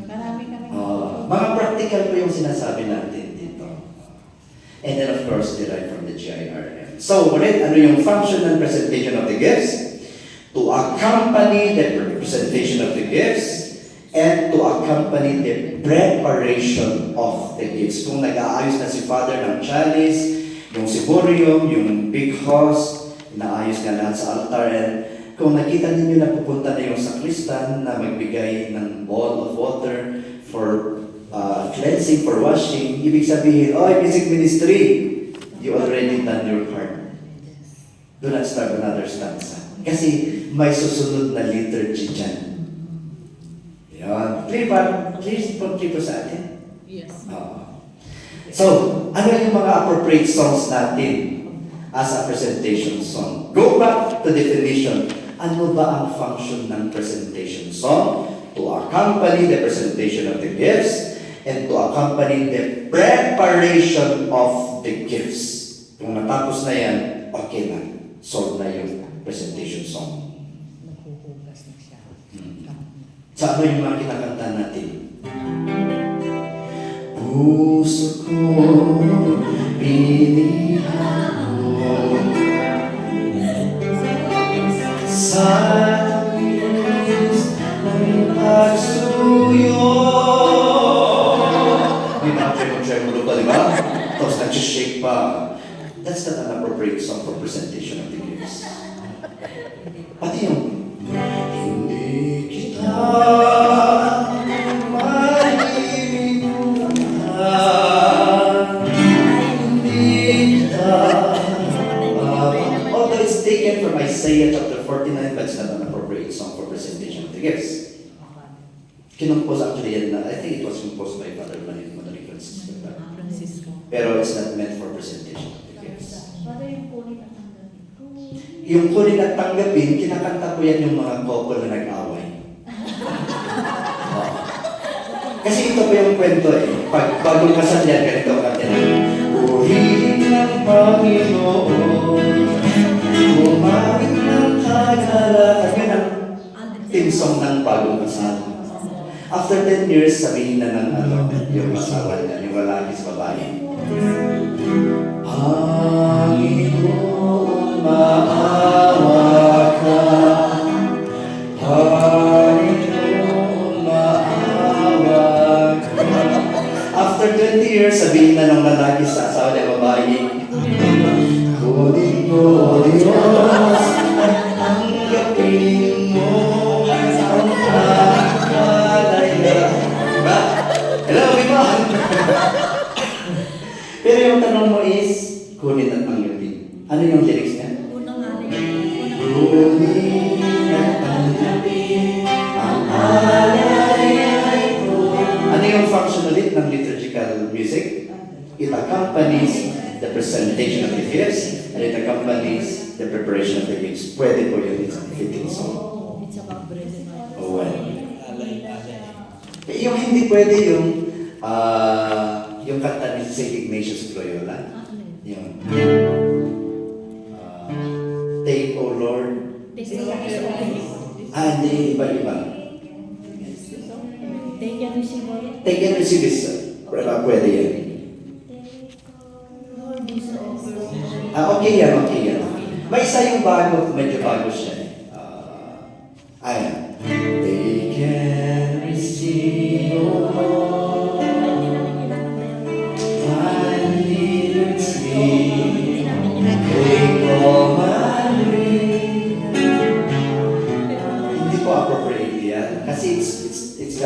Marami kami. Mga practical po yung sinasabi natin dito. And then of course, derived from the GIRM. So, ulit, ano yung function and presentation of the gifts? To accompany the presentation of the gifts and to accompany the preparation of the gifts. Kung nag-aayos na si Father ng chalice, yung ciborium, yung big host, inaayos na lahat sa altar, and kung nakita ninyo na pupunta na yung sakristan na magbigay ng bowl of water for cleansing, for washing, ibig sabihin, music ministry, you already done your part. Do not start another stanza. Kasi may susunod na liturgy dyan. Yan. Clear po sa atin? Yes. So, ano yung mga appropriate songs natin as a presentation song? Go back to definition. Ano ba ang function ng presentation song? To accompany the presentation of the gifts and to accompany the preparation of the gifts. Kung natapos na yan, okay na. Solve na yung presentation song. Naghuhugas na siya. Sa ano yung mga kinakanta natin? Puso ko, pinihan mo sa tamis ng pagsuyo. Hindi na tremolo pa, di ba? Tapos nag-shake pa. That's not an appropriate song for presentation of the gifts. Pati yung hindi kita although it's taken from Isaiah chapter 49, but it's not an appropriate song for presentation of the gifts. Kinumpose actually yan na, I think it was composed by Father Manny Francisco. Francisco. Pero it's not meant for presentation of the gifts. Para yung kunin at tanggapin ko. Yung kunin at tanggapin, kinakanta ko yan yung mga couple na nag-away. Kasi ito pa yung kwento eh. Pag bagong kasal yan, ganito ang kanta na. Purihin ng Panginoon, umawit ng kagalakan. Yan ang theme song ng bagong kasal. After 10 years, sabihin na ng yung asawa niya, yung lalaki sa babae. Panginoon, maawa ka. Panginoon, maawa ka. After 20 years, sabihin na ng lalaki sa asawa niya, babae, yung lyrics niya? Unang alay. Unang Ruming at panglabi, ang alay ay tuloy. Ano yung function ulit ng liturgical music? It accompanies the presentation of the gifts and it accompanies the preparation of the gifts. Pwede po yun, it's a fitting song. It's about bread and wine. Oh, well. Alay, alay. Yung hindi pwede yung kanta ni St. Ignatius Loyola. Ano yun? Yung Take, O Lord. Hindi, iba-iba. Take yan yung siguro. Take and receive is, pwede yan. Lord, this over. Okay yan, okay yan. May isa yung bago, medyo bago siya. Ayan. Take and receive, O Lord, Hindi namin kailangan na yan. my liberty. Hindi namin kailangan. Take all my will. Hindi po appropriate yan. Kasi it's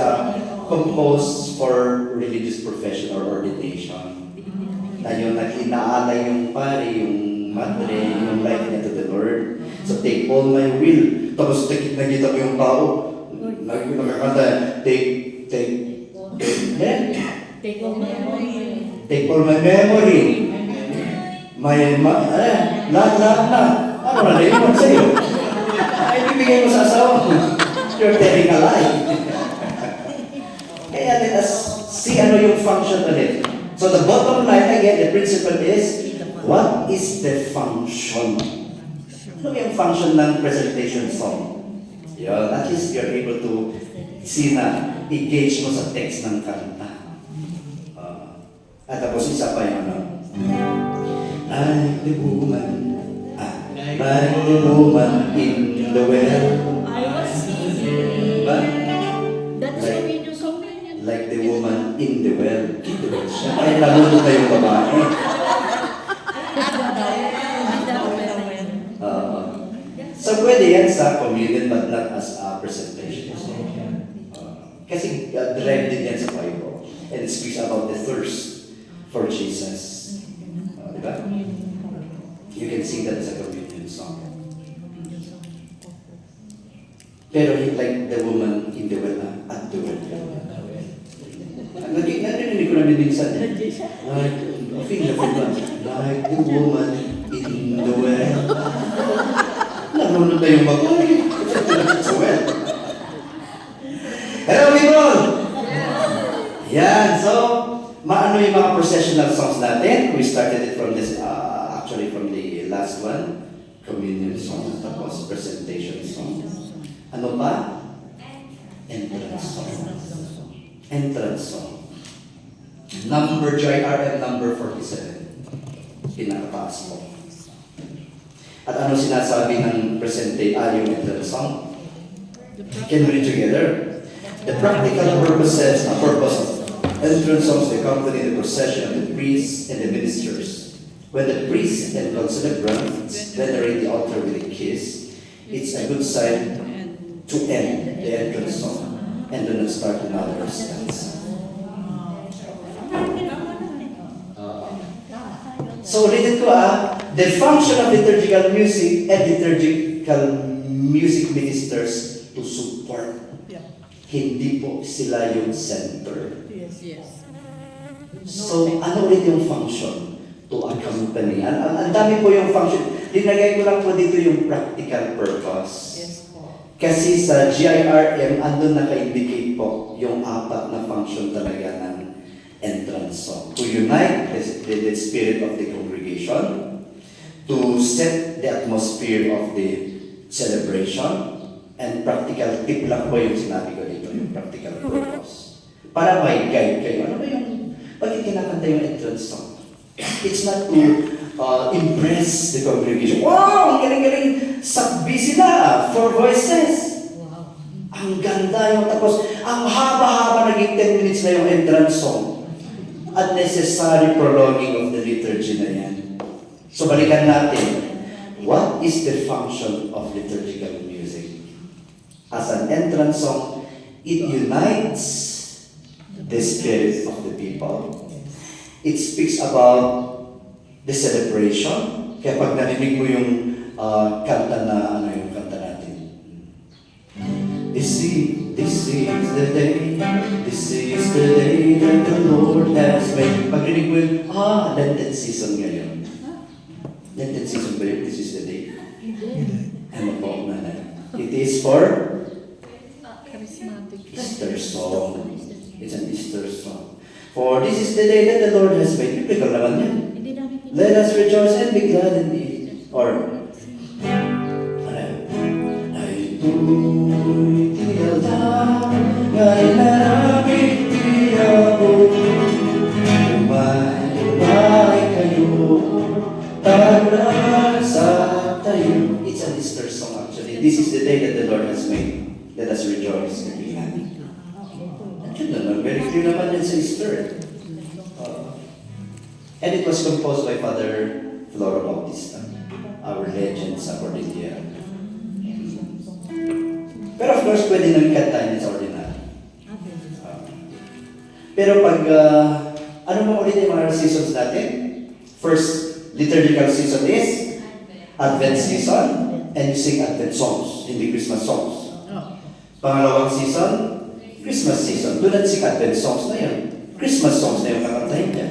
composed for religious profession or ordination. Na yung inaalay yung pare, yung madre, yung life niya to the Lord. So take all my will. Tapos nakita mo yung tao. Nakakanta, take, Take all my memory. take all my memory. Lahat na. Ano na naiwan sa'yo? Ay, bibigay mo sa asawa mo. You're telling a lie. Kaya let us see ano yung function ulit. So the bottom line, again, the principle is, what is the function? Ano yung function ng presentation song? Yun, at least you're able to see na engage mo sa text ng kanta. At tapos isa pa yung ano, like the woman in the well. I was singing. Ba? That is the video song na yan. Like the woman in the well. Siya ay nalulog na yung babae. So pwede yan sa communion but not as a presentation. Kasi derived din yan sa Bible. And it speaks about the thirst for Jesus. Diba? You can sing that as a communion song. Pero like the woman in the well, at the well. Narinig ko namin minsan. Like, feel na ba? Like the woman in the well. Nalunod na yung babae. Sa well. Hello people! Yan, so, maano yung mga processional songs natin? We started it from this, actually from the last one, communion song, tapos presentation song. Ano pa? Entrance song. Entrance song. Number JRM number 47. Pinakataas mo. At ano sinasabi ng yung entrance song? Can we read together? The practical purpose of entrance songs accompany the procession of the priests and the ministers. When the priests and concelebrants venerate the altar with a kiss, it's a good sign to end the entrance song and do not start another stance. So ulitin ko the function of liturgical music and liturgical music ministers to support. Hindi po sila yung center. Yes. So ano ulit yung function? To accompany. Ang dami po yung function. Linagay ko lang po dito yung practical purpose. Yes po. Kasi sa GIRM, andun naka-indicate po yung apat na function talaga ng entrance song. To unite the spirit of the congregation, to set the atmosphere of the celebration, and practical tip lang po yung sinabi ko dito, yung practical purpose. Para may guide kayo. Ano ba yung, bakit kinakanta yung entrance song? It's not to impress the congregation. Wow! Ang galing-galing! Sakbi sila! 4 voices! Wow. Ang ganda yung tapos, ang haba-haba naging 10 minutes na yung entrance song. Unnecessary prolonging of the liturgy na yan. So balikan natin. What is the function of liturgical music? As an entrance song, it unites the spirit of the people. It speaks about the celebration. Kaya pag narinig mo yung kanta na, ano yung kanta natin? This is the day that the Lord has made. Pag rinig mo yun, Lenten season ngayon. Lenten season ba yun? This is the day. Ano po, nanay? It is for Charismatic. Easter song. It's an Easter song. For this is the day that the Lord has made. Biblical naman yan. Hindi namin Let us rejoice and be glad in it. Or, ay tu'y tinatawag, ngayon narapit ako. Umay kayo, tara sa tayo. It's an Easter song actually. This is the day that the Lord has made. Let us rejoice and be glad. Yun naman, very clear naman yan sa Easter. And it was composed by Father Floro Bautista, our legend sa Cordillera. Pero of course, pwede nang kantahin sa ordinary. Pero pag, ano mo ulit yung mga seasons natin? First liturgical season is Advent season, and you sing Advent songs, hindi Christmas songs. Pangalawang season, Christmas season. Doon natin sing Advent songs na yun. Christmas songs na yung kakantahin niya.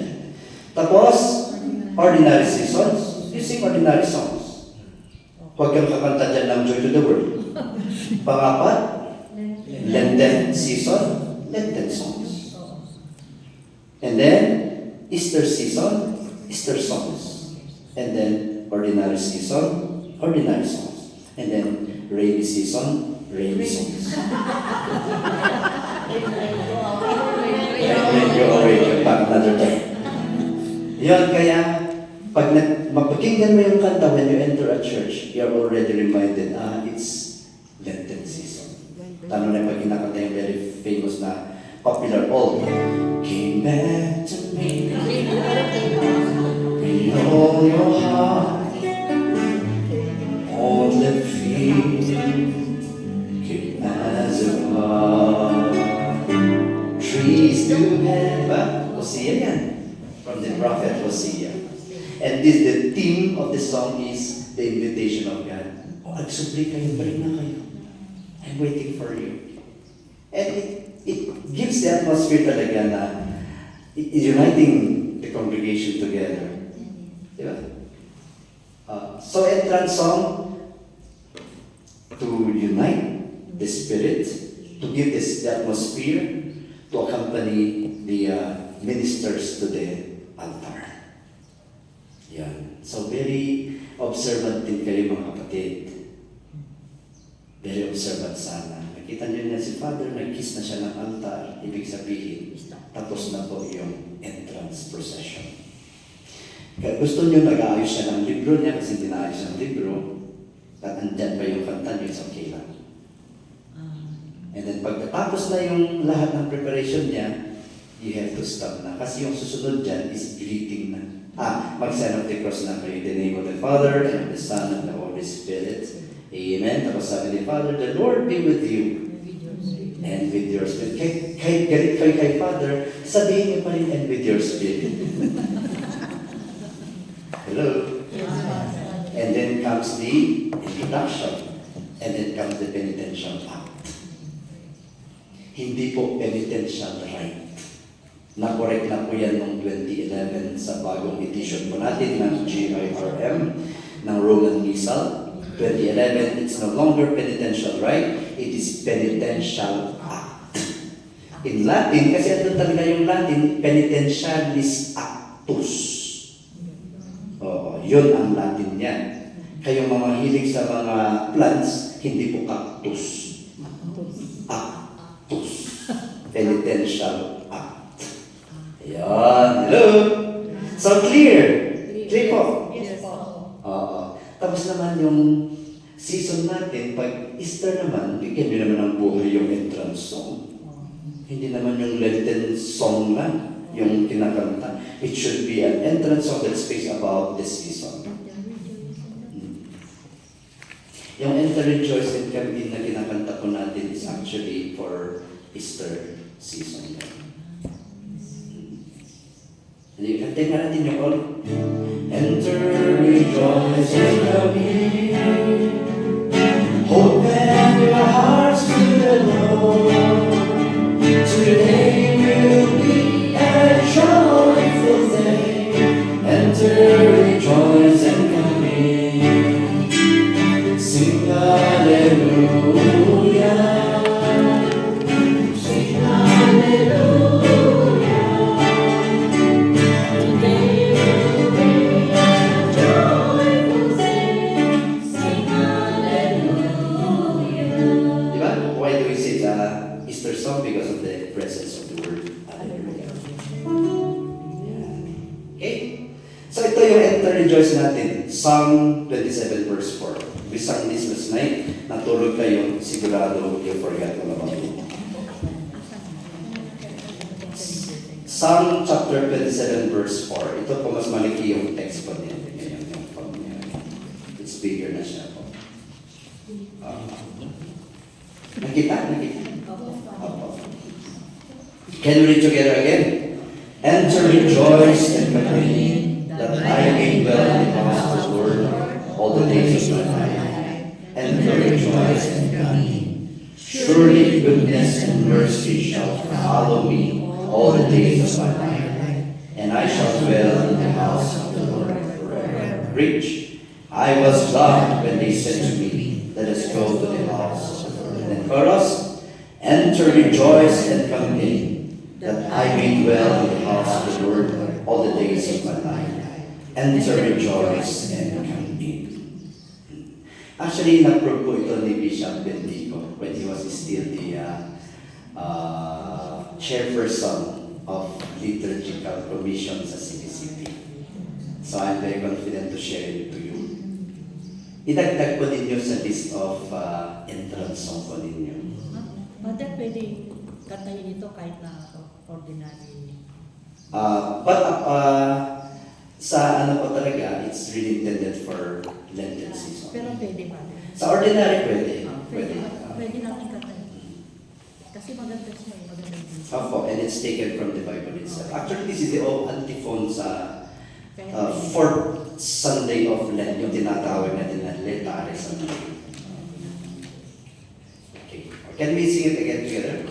Tapos, ordinary seasons, you sing ordinary songs. Huwag kang kakanta dyan ng Joy to the World. Pangapat, Lenten season, Lenten songs. And then, Easter season, Easter songs. And then, ordinary season, ordinary songs. And then, rainy season, rainy songs. You're awake back another day. Yun, kaya, pag mapakinggan mo yung kanta when you enter a church, you're already reminded, it's Lenten season. Tano na pag kinakanta yung very famous na popular old, came back to me, with all your heart, all the feeling, came as a heart, trees to heaven, Hosea yan. From the prophet Hosea. And this, the theme of the song is the invitation of God. Nagsubli kayo, balik na kayo. I'm waiting for you. And it gives the atmosphere talaga na uniting the congregation together. Diba? So entrance song to unite the spirit, to give this the atmosphere, to accompany the ministers to the altar. Yan. So very observant din kayo mga kapatid. Very observant sana. Nakita niyo na si Father, nag-kiss na siya ng altar. Ibig sabihin, tapos na po yung entrance procession. Kaya gusto niyo nag-aayos siya ng libro niya kasi hindi naayos ang libro. At andyan pa yung kanta niyo, it's okay lang. And then pagkatapos na yung lahat ng preparation niya, you have to stop na. Kasi yung susunod dyan is greeting na. Mag-sign of the cross na kayo. In the name of the Father, and of the Son, and the Holy Spirit. Amen. Tapos sabi ni Father, the Lord be with you. And with your spirit. Kahit galit kayo kay Father, sabihin niyo pa rin, and with your spirit. Hello? And then comes the introduction. And then comes the penitential act. Hindi po penitential rite. Na-correct na po yan noong 2011 sa bagong edition po natin ng GIRM ng Roman Missal. 2011, it's no longer penitential rite, it is penitential act. In Latin, kasi ito talaga yung Latin, penitentialis actus. Yun ang Latin yan. Kayong mga hilig sa mga plants, hindi po cactus. Actus. Penitential act. Ayan. Hello? So clear? Clear po? Yes po. Tapos naman yung season natin, pag Easter naman, bigyan nyo naman ng buhay yung entrance song. Hindi naman yung Lenten song lang yung kinakanta. It should be an entrance song that speaks about the season. Yung Enter Rejoice and Come In na kinakanta po natin is actually for Easter season. Hindi, kantayin natin yung all. Enter rejoice and come in. Open your hearts to the Lord. Today will be a joyful day. Enter, rejoice and come in. Sing hallelujah. Sing hallelujah. Today will be a joyful day. Sing hallelujah. Diba? Why do we sing Easter song? Because of the presence of the word. Hallelujah. Okay? So ito yung enter rejoice natin. Psalm 27 verse 4. We sang this last night. Natulog kayo, sigurado you forgot all about it. Psalm chapter 27 verse 4. Ito po mas malaki yung text po niya. Ngayon yung form niya. It's bigger na siya po. Nakita? Opo. Can we read together again? Enter, rejoice, and come in, that I may dwell in the house of the Lord all the days of my life. Enter, rejoice, and come in. Surely goodness and mercy shall follow me all the days of my life, and I shall dwell in the house of the Lord forever. Preach. I was glad when they said to me, let us go to the house of the Lord. And chorus, enter, rejoice, and come in, that I may dwell in the house of the Lord all the days of my life. Enter, rejoice, and come in. Actually, na-prove po ito ni Bishop Bendigo when he was still the chairperson of liturgical commission sa CBCP. So I'm very confident to share it to you. Idagdag po ninyo sa list of entrance song po ninyo. Mother, pwede katayin ito kahit na ordinary. Sa ano po talaga, it's really intended for Lenten season. Pero pwede ba? Sa ordinary, pwede. Pwede natin katayin. Kasi maganda siya eh. Maganda din. Opo, and it's taken from the Bible itself. Actually, this is the antiphon sa fourth Sunday of Lent, yung tinatawag natin na Letare Sunday. Okay. Can we sing it again together?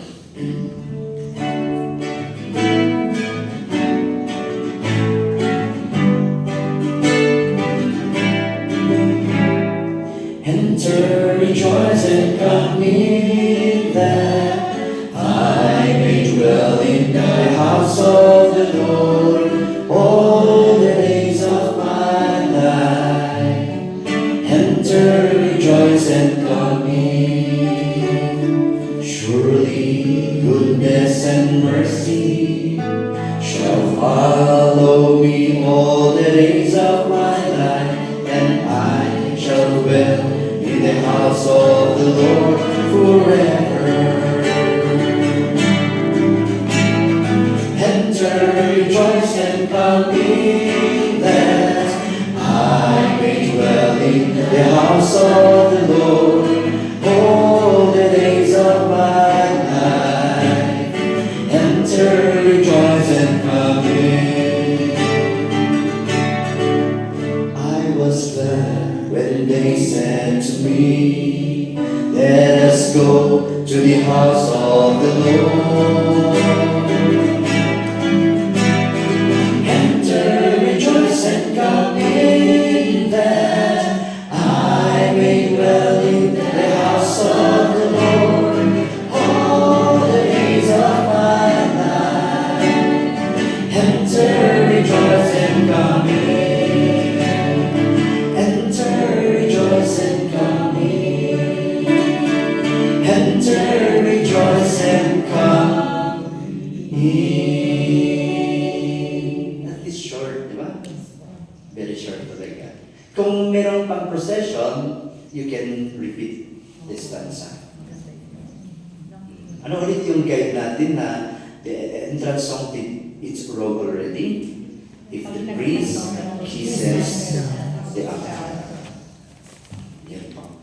Enter, rejoice, and come in, that I may dwell in the house of the Lord all the days of my life. Enter, rejoice, and come in. Surely goodness and mercy shall follow me all the days of my life, and I shall dwell in the house of the Lord forever. Enter, rejoice, and come in, that I may dwell in the house of the Lord all the days of my life. Enter, rejoice, and come in. I was glad when they said to me, let us go to the house of the Lord. Enter, rejoice, and come in, that I may dwell in the house of the Lord all the days of my life. Enter, rejoice, and come in. Enter, rejoice, and come in. Enter, rejoice, and come in. That is short, di ba? Very short talaga. Kung meron pang procession, you can repeat this stanza. Ano ulit yung guide natin na the entrance song, it's roll already. If the priest kisses the altar. Yan po.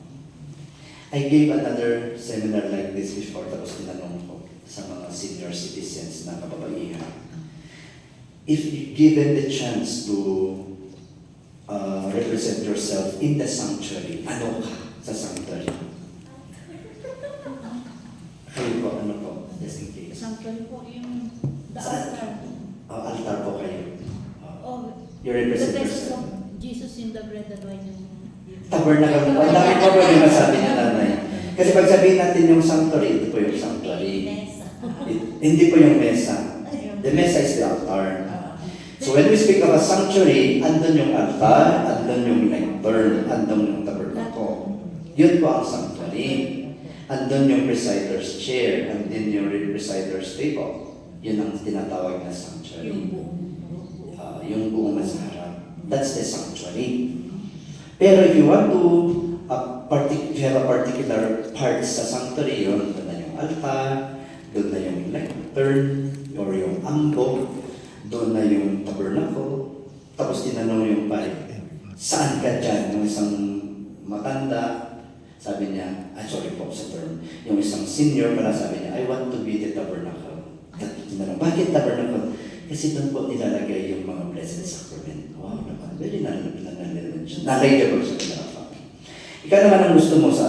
I gave another seminar like this before, tapos tinanong ko sa mga senior citizens na kababaihan. If given the chance to represent yourself in the sanctuary. Ano ka sa sanctuary? Kayo po, ano po? Just in case. Sanctuary po yung the Saan? altar. Altar po kayo. Oh, You the represent presence yourself. of Jesus in the bread and wine. Tabernacle. Ang dami po ba yung nasabi niya, nanay? Kasi pag sabihin natin yung sanctuary, ito po yung sanctuary. Hindi po yung mesa. The mesa is the altar. So when we speak of a sanctuary, andun yung altar, andun yung lectern, andun yung tabernacle. Yun po ang sanctuary. Andun yung presider's chair, andun yung presider's table. Yun ang tinatawag na sanctuary. Yung buong nasa harap. That's the sanctuary. Pero if you want to have a particular part sa sanctuary, yun, doon na yung altar, doon na yung lectern, or yung ambo, doon na yung tabernacle. Tapos tinanong yung pare, saan ka dyan? Yung isang matanda, sabi niya, sorry po sa term, yung isang senior pala sabi niya, I want to be the tabernacle. Tinanong, bakit tabernacle? Kasi doon po nilalagay yung mga blessed sacrament. Wow naman, very knowledgeable sa pinaka. Ikaw naman ang gusto mo sa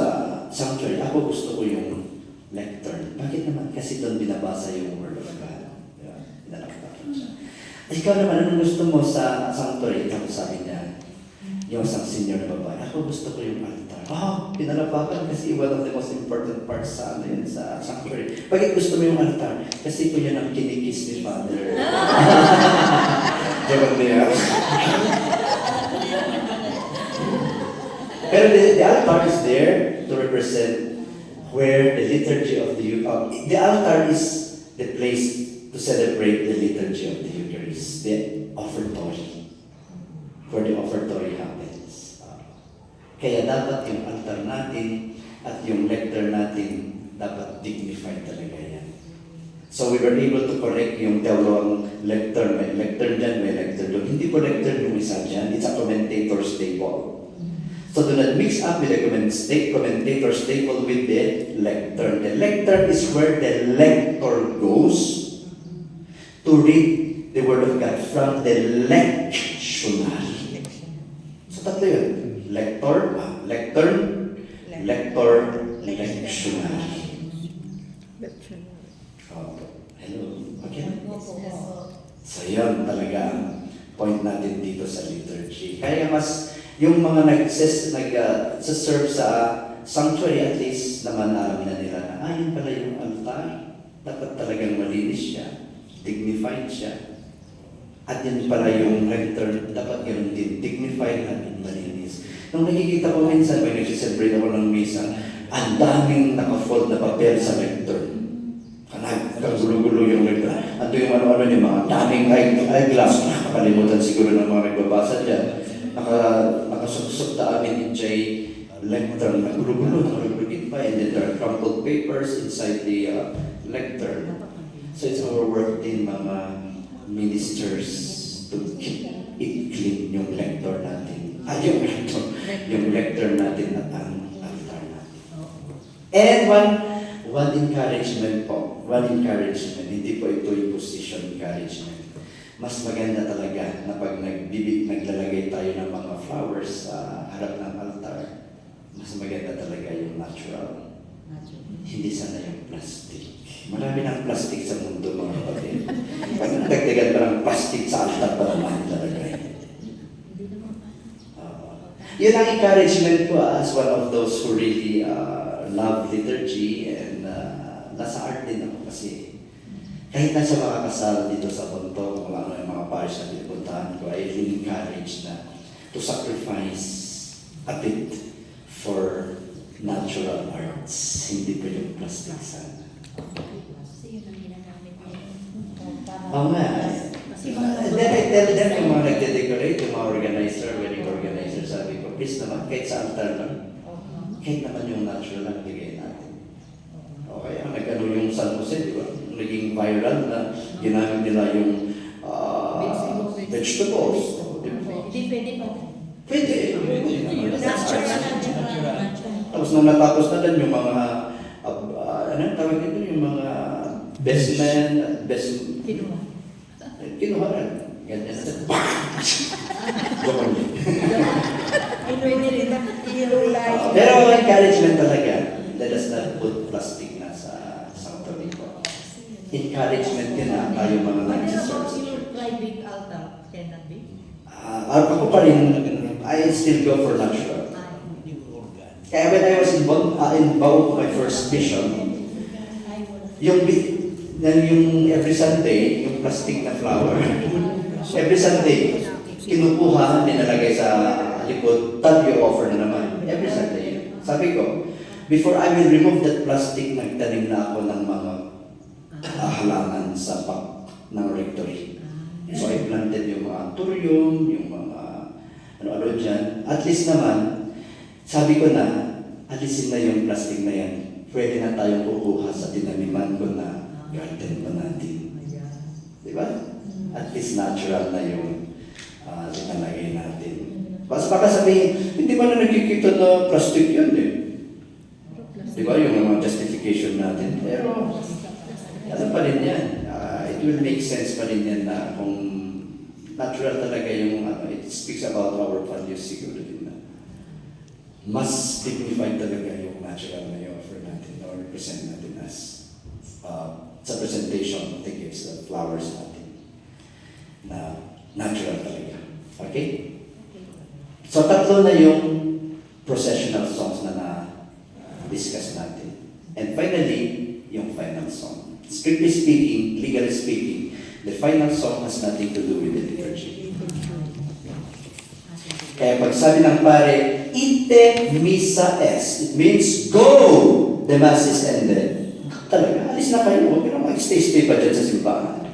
sanctuary, ako gusto ko yung lectern. Bakit naman? Kasi doon binabasa yung word of God. Pinalakpakan siya. At ikaw naman, anong gusto mo sa sanctuary? Ikaw sabi niya, yung isang senior na babae, ako gusto ko yung altar. Pinalapakan kasi one of the most important parts sa ano yun, sa sanctuary. Bakit gusto mo yung altar? Kasi po yun ang kinikis ni Father. Diba niya? Pero the altar is there to represent where the liturgy of the altar is the place to celebrate the liturgy of the Eucharist, the offertory, where the offertory happens. Kaya dapat yung altar natin at yung lectern natin dapat dignified talaga yan. So we were able to correct yung dalawang lectern. May lectern dyan, may lectern doon. Hindi po lectern yung isa dyan. It's a commentator's table. So do not mix up with the commentator's table with the lectern. The lectern is where the lector goes to read the Word of God from the lectionary. So tatlo yun. Lector, lectern, lector, lectionary. Hello. Okay. So yun talaga ang point natin dito sa liturgy. Kaya mas yung mga nag-serve sa sanctuary, at least naman alam na nila na, yun pala yung altar. Dapat talagang malinis siya, dignified siya. At yun pala yung lectern, dapat yun din, dignified at malinis. Nung nakikita ko minsan, may nag-celebrate ako ng misa, ang daming naka-fold na papel sa lectern. Kagulo-gulo yung lectern. At yung ano-ano yung mga daming eyeglass, nakakalimutan siguro ng mga nagbabasa dyan. Nakasuksok na amin in J. lectern, nagulo-gulo, nagulo-gulo pa, and then there are crumpled papers inside the lectern. So it's our work din, mga ministers, to keep it clean yung lectern natin. Yung lectern natin at ang altar natin. And one encouragement po, hindi po ito yung position encouragement. Mas maganda talaga na pag naglalagay tayo ng mga flowers sa harap ng altar, mas maganda talaga yung natural. Hindi sana yung plastic. Marami ng plastic sa mundo, mga kapatid. Pag nagdagdagan pa ng plastic sa altar, pa naman talaga. Yun ang encouragement ko as one of those who really love liturgy, and nasa art din ako kasi kahit nasa mga kasal dito sa Bonto, kung ano yung mga parish na pinupuntahan ko, I feel encouraged na to sacrifice a bit for natural arts, hindi pa yung plastic sana. Kasi yun ang ginagamit niya. Oo nga. Then I tell them, yung mga nagde-decorate, yung mga organizer, wedding organizer, sabi ko, please naman, kahit sa altar lang, kahit naman yung natural lang bigay natin. Okay, ang nag-ano yung San Jose, di ba? Naging viral na ginamit nila yung vegetables. Hindi pwede pa. Pwede. Natural. Tapos nung natapos na din yung mga, ano tawag ito, yung mga best men, best... Kinuha. Kinuha rin. Ganyan na. Joke lang. Pwede rin na ilulay. Pero encouragement talaga. Let us not put plastic na sa Santo Nico. Encouragement yun na tayo mga But there nagsiserve about sa your church. private altar, cannot be? Ako pa rin, I still go for natural. Kaya when I was in Bao, my first mission, yung every Sunday, yung plastic na flower, every Sunday, kinukuha, nilalagay sa likod, tag yung offer na naman. Every Sunday. Sabi ko, before I will remove that plastic, nagtanim na ako ng mga halaman sa back ng rectory. So I planted yung mga turium, yung mga ano-ano dyan. At least naman, sabi ko na, alisin na yung plastic na yan. Pwede na tayong kukuha sa tinaniman ko na garden pa natin. Di ba? At least natural na yung tinalagay natin. Baka sabihin, hindi ba na nakikita na plastic yun eh? Di ba? Yung mga justification natin. Pero, ano pa rin yan? It will make sense pa rin yan na kung natural talaga yung it speaks about our values siguro din na mas dignified talaga yung natural na yung offer natin or represent natin as sa presentation of the gifts, the flowers natin na natural talaga. Okay? So tatlo na yung processional songs na na-discuss natin. And finally, yung final song. Strictly speaking, legally speaking, the final song has nothing to do with the liturgy. Kaya pag sabi ng pare, ite missa est, it means go! The mass is ended. Talaga, alis na kayo. Huwag nyo mag-stay pa dyan sa simbahan.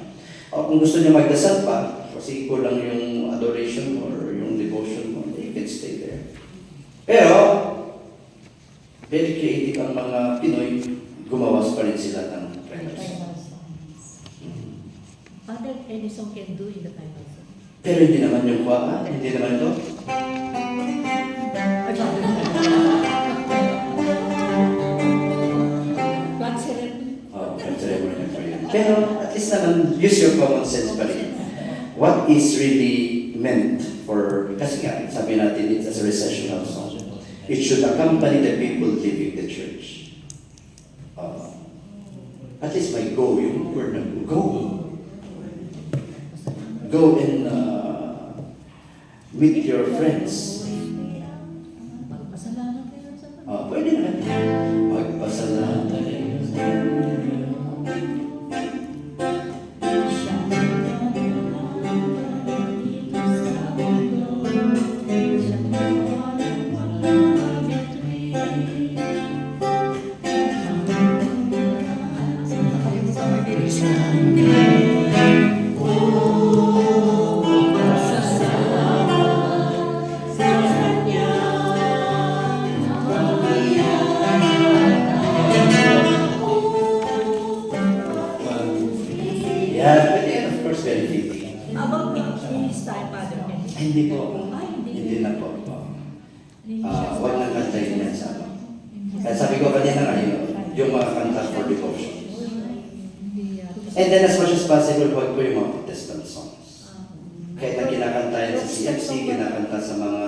O kung gusto nyo magdasal pa, kasi kulang yung adoration mo or yung devotion mo, you can stay there. Pero, very creative ang mga Pinoy, gumawas pa rin sila ng final song. Father Edison can do in the final song. Pero hindi naman yung hindi naman ito. Flag ceremony. Ceremony na po yun. Pero at least naman, use your common sense pa rin. What is really meant for, kasi nga, sabi natin, it's as a recessional song. It should accompany the people leaving the church. At least may go, yung word na go. Go and meet your friends. Magpasalamat kayo sa Panginoon. Pwede naman. Magpasalamat kayo sa Yeah, but then of course very fitting. About his time, Father Edison. Hindi po. Ay, Hindi na po. Huwag nang kantayin yan sa ano. Kaya sabi ko kanina nga yung mga kanta for devotion. And then as much as possible, huwag po yung mga Protestant songs. Kahit na kinakanta yan sa CFC, kinakanta sa mga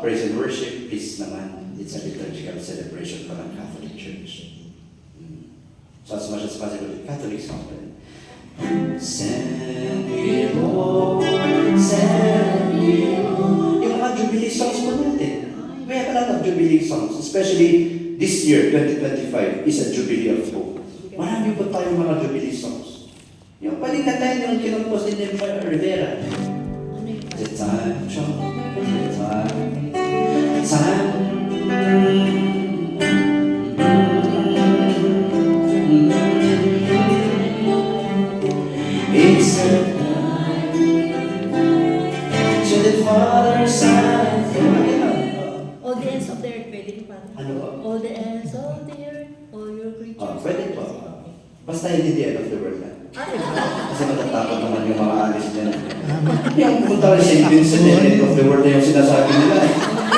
praise and worship, please naman, it's a liturgical celebration for ang Catholic Church. So as much as possible, Catholic song pa rin. Send me Lord, send me Lord. Yung mga Jubilee songs po natin. We have a lot of Jubilee songs, especially this year, 2025, is a Jubilee of Hope. Marami po tayong mga Jubilee songs. Yung paligatan yung kinumpos din ni Rivera. The time, the time. It's a night to the Father's side. All the ends of the earth, pwede rin, Father. Ano ba? All the ends of the earth, all your creatures. Pwede po. Basta hindi the end of the world na. Ay, Kasi matatakot naman yung mga alis dyan. Yung pumunta rin St. Vincent, end of the world na yung sinasabi nila.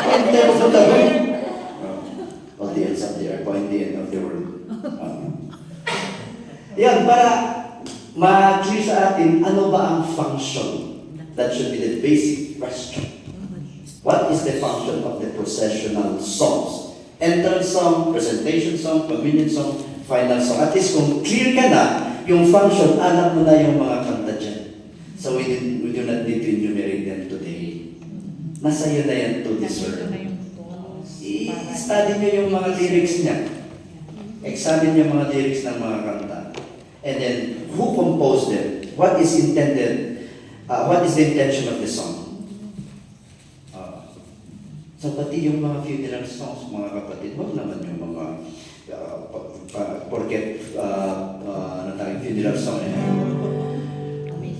Hindi tayo pupunta ba? All the ends of the earth, point the end of the world. Yan, para ma-clear sa atin, ano ba ang function that should be the basic question. What is the function of the processional songs? Entrance song, presentation song, communion song, final song. At least kung clear ka na, yung function, alam mo na yung mga kanta dyan. So we do not need to enumerate them today. Nasa iyo na yan to discern. I-study nyo yung mga lyrics niya. Examine yung mga lyrics ng mga kanta. And then, who composed them? What is intended? What is the intention of the song? So, pati yung mga funeral songs, mga kapatid, wag naman yung mga porket natanging funeral song.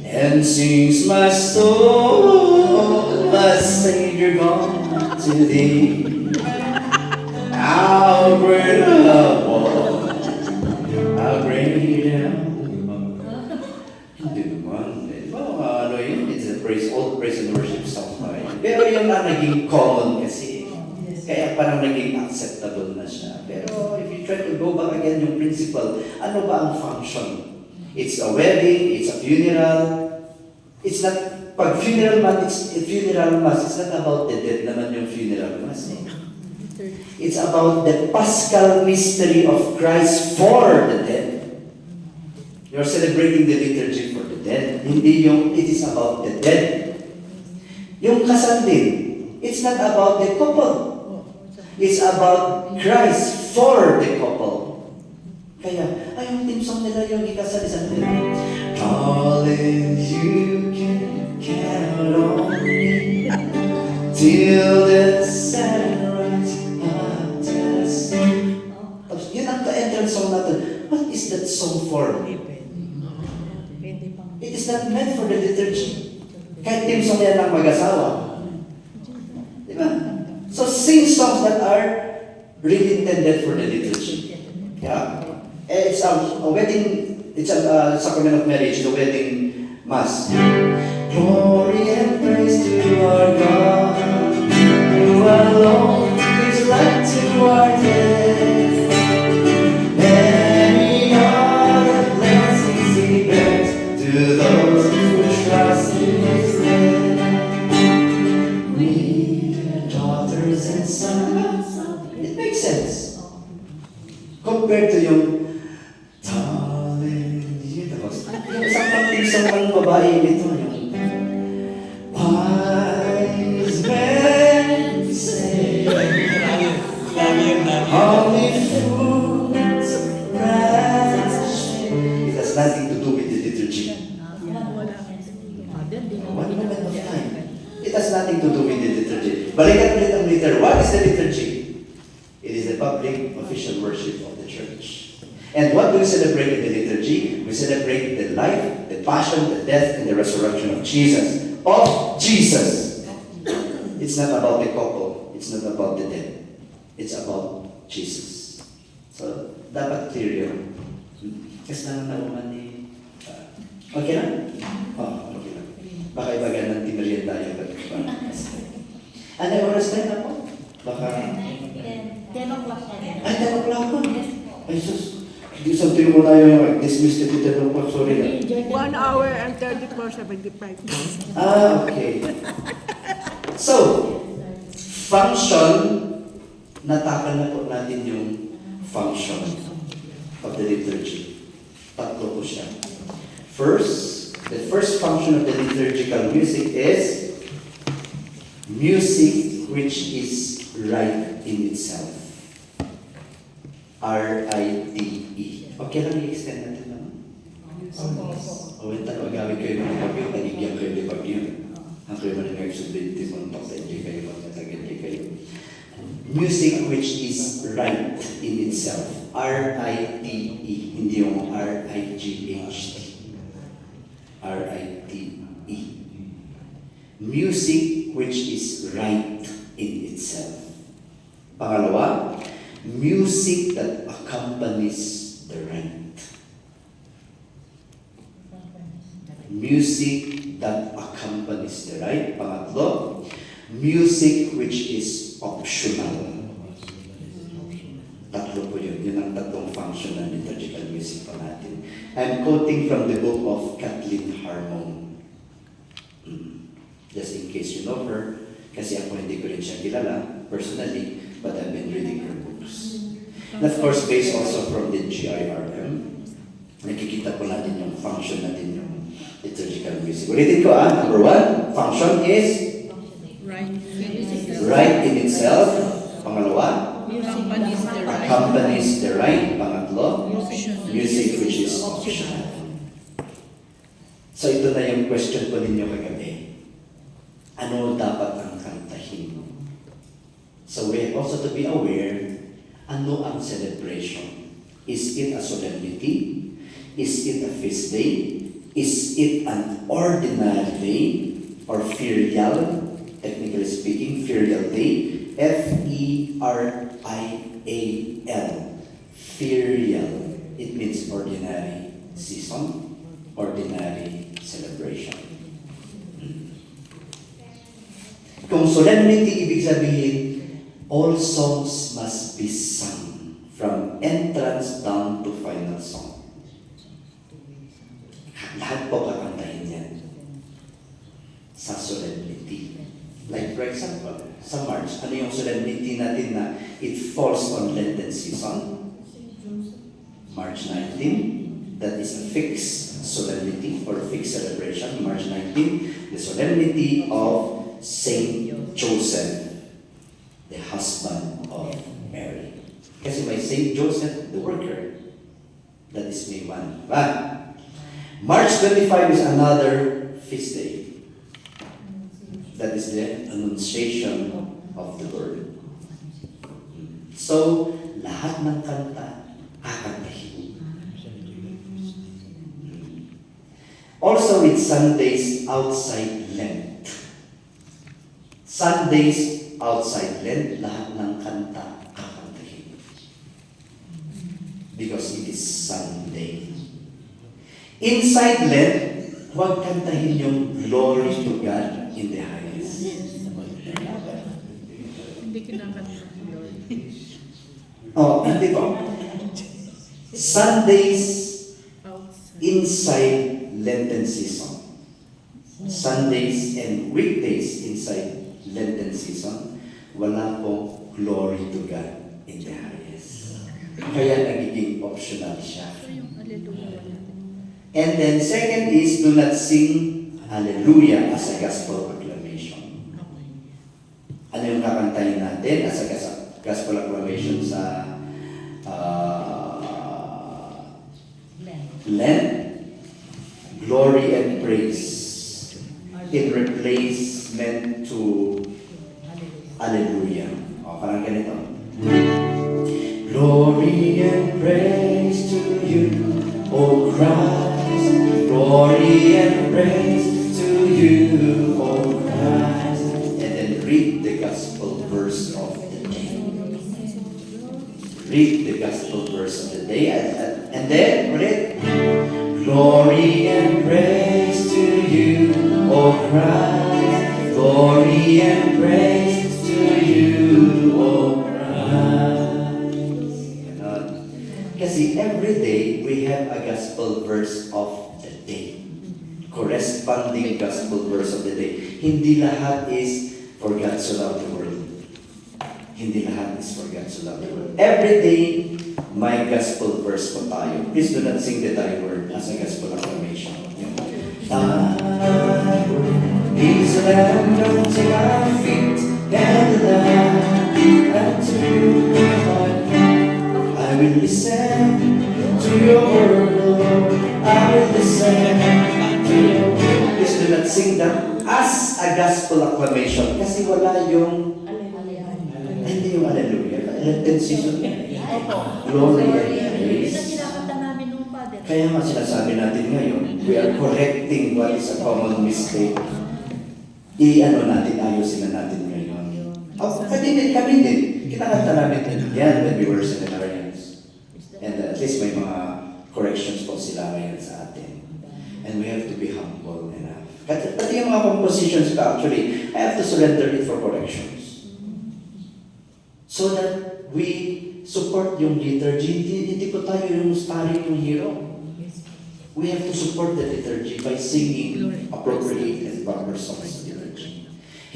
And sings my soul, my Savior gone to thee. How great a love, how great hindi naman. Ano yun? It's a old praise and worship song pa yun. Pero yun na naging common kasi. Kaya parang naging acceptable na siya. Pero if you try to go back again yung principle, ano ba ang function? It's a wedding, it's a funeral. It's not, pag funeral mass, it's not about the dead naman yung funeral mass. It's about the Paschal mystery of Christ for the dead. You're celebrating the liturgy for the dead. Hindi yung, it is about the dead. Yung kasal din, it's not about the couple. It's about Christ for the couple. Kaya, yung team song nila yung ikasal isang nila. Darling, you can count on me till the sunrise up to the sea. Tapos, yun ang ka-entrance song natin. What is that song for? It is not meant for the liturgy. Kahit team song yan ng mag-asawa. Diba? So sing songs that are really intended for the liturgy. Yeah? It's a wedding, it's a sacrament of marriage, the wedding mass. Glory and praise to our God, who alone gives light to our death. Many are the blessings he bears to those who trust in his name. We, daughters and sons, it makes sense. Compared to yung yung isang pag-tigsang ng babae nito, yung wise men say only fools rush. It has nothing to do with the liturgy. One moment of time. It has nothing to do with the liturgy. Balikan ulit ang liturgy. What is the liturgy? It is the public official worship of the church. And what do we celebrate in the liturgy? We celebrate the life, the passion, the death, and the resurrection of Jesus. Of Jesus. It's not about the couple. It's not about the dead. It's about Jesus. So, dapat clear yun. Kasi naman ni... Okay lang? Oh, okay lang. Baka ibaga ng timerian tayo. Ano yung oras tayo na po? Baka... 10 o'clock na. Ay, 10 o'clock po. Ay, sus. Isang tuyo mo na yung dismiss ka dito ng po. Sorry na. 1 hour and 34:75. Okay. So, function, natakal na po natin yung function of the liturgy. Tatlo po siya. First, the first function of the liturgical music is music which is right in itself. R-I-T-E. Okay lang i-extend natin naman? O wait, agawin kayo ng pagyo, nanigyan kayo ng pagyo. Ang kayo man ngayon sa 20 mo, hindi kayo magtatagin kayo. Music which is right in itself. R-I-T-E. Hindi yung R-I-G-H-T. R-I-T-E. Music which is right in itself. Pangalawa, music that accompanies the rite. Music that accompanies the rite. Pangatlo, music which is optional. Tatlo po yun. Yun ang tatlong function ng liturgical music pa natin. I'm quoting from the book of Kathleen Harmon. just in case you know her, kasi ako hindi ko rin siya kilala personally, but I've been reading her books. And of course, based also from the GIRM, nakikita po natin yung function natin yung liturgical music. Ulitin ko number 1, function is right in itself. Pangalawa, accompanies the right. Pangatlo, music which is optional. So ito na yung question ko ninyo kagabi. Ano dapat ang kantahin? So we have also to be aware, ano ang celebration? Is it a solemnity? Is it a feast day? Is it an ordinary day? Or ferial? Technically speaking, ferial day. F-E-R-I-A-L. Ferial. It means ordinary season, ordinary celebration. Kung solemnity, ibig sabihin, all songs must be sung from entrance down to final song. Lahat po kakantahin yan sa solemnity. Like for example, sa March, ano yung solemnity natin na it falls on Lenten season? March 19, that is a fixed solemnity or fixed celebration. March 19, the solemnity of Saint Joseph, the husband of Mary. Kasi may Saint Joseph, the worker. That is May 1. But March 25 is another feast day. That is the Annunciation of the Lord. So, lahat ng kanta, kakantahin. Also, it's Sundays outside Lent. Sundays outside Lent, lahat ng kanta, kakantahin. Because it is Sunday. Inside Lent, huwag kantahin yung glory to God in the highest. Hindi kinakanta. Oh, hindi po. Sundays inside Lenten season. Sundays and weekdays inside Lenten season, wala pong glory to God in the highest. Kaya nagiging optional siya. And then second is, do not sing Hallelujah as a gospel acclamation. Ano yung kakantahin natin as a gospel acclamation sa Lent? Glory and praise in replacement to Hallelujah. O, parang ganito. Glory and praise to you, O Christ. Glory and praise to you, O Christ. And then read the gospel verse of the day. Read the gospel verse of the day. And then read. Glory and praise to you, O Christ. Glory and praise to you, O Christ. Kasi every day we have a gospel verse of the day. Corresponding gospel verse of the day. Hindi lahat is for God so loved the world. Hindi lahat is for God so loved the world. Every day, may gospel verse po tayo. Please do not sing the thy word as a gospel acclamation. Thy word is a lamp unto my feet and a lamp unto my heart. I will listen to your word, Lord. I will listen to your word. Please do not sing that as a gospel acclamation kasi wala yung hindi yung hallelujah. Lenten season yan. Glory and praise. Kinakanta namin nung Father. Kaya nga sinasabi natin ngayon, we are correcting what is a common mistake. I-ano natin, ayusin na natin ngayon. Oh, kami din. Kinakanta namin yan when we were seminarians. And at least may mga corrections po sila ngayon sa atin. And we have to be humble enough. Pati yung mga compositions pa actually, I have to surrender it for corrections. So that we support yung liturgy. Hindi po tayo yung starring yung hero. We have to support the liturgy by singing appropriate and proper songs of liturgy.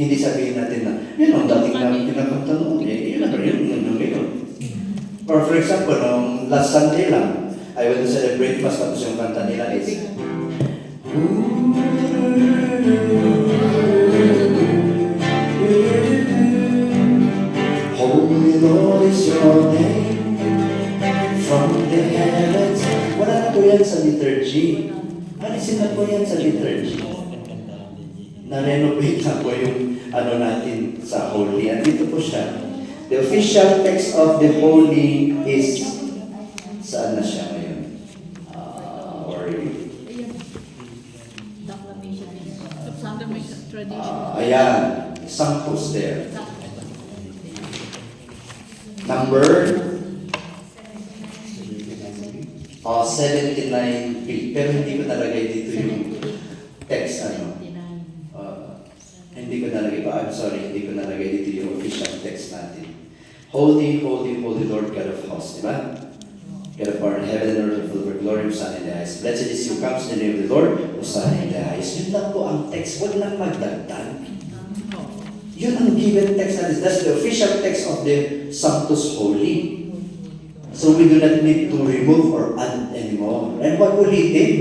Hindi sabihin natin na, yun ang dating namin kinakanta noon. Yun ang ngayon. Or for example, nung last Sunday lang, I went to celebrate Mass, tapos yung kanta nila is, Holy Lord is your name from the heavens. Wala na po yan sa liturgy. Alisin na po yan sa liturgy. Na-renovate na po yung ano natin sa holy. At dito po siya. The official text of the holy is, saan na siya ngayon? Or, Under my tradition. ayan, sanctus there. Number 79B. Pero hindi ko nalagay dito yung text, ano. Hindi ko nalagay pa. I'm sorry, hindi ko nalagay dito yung official text natin. Holy, holy, holy Lord God of hosts, di ba? God of our heaven and earth, full of glory, Hosanna in the highest. Blessed is who comes in the name of the Lord, Hosanna in the highest. Yun lang po ang text. Huwag lang magdagdag. Yun ang given text natin. That's the official text of the Sanctus Holy. So we do not need to remove or add anymore. And huwag ulitin.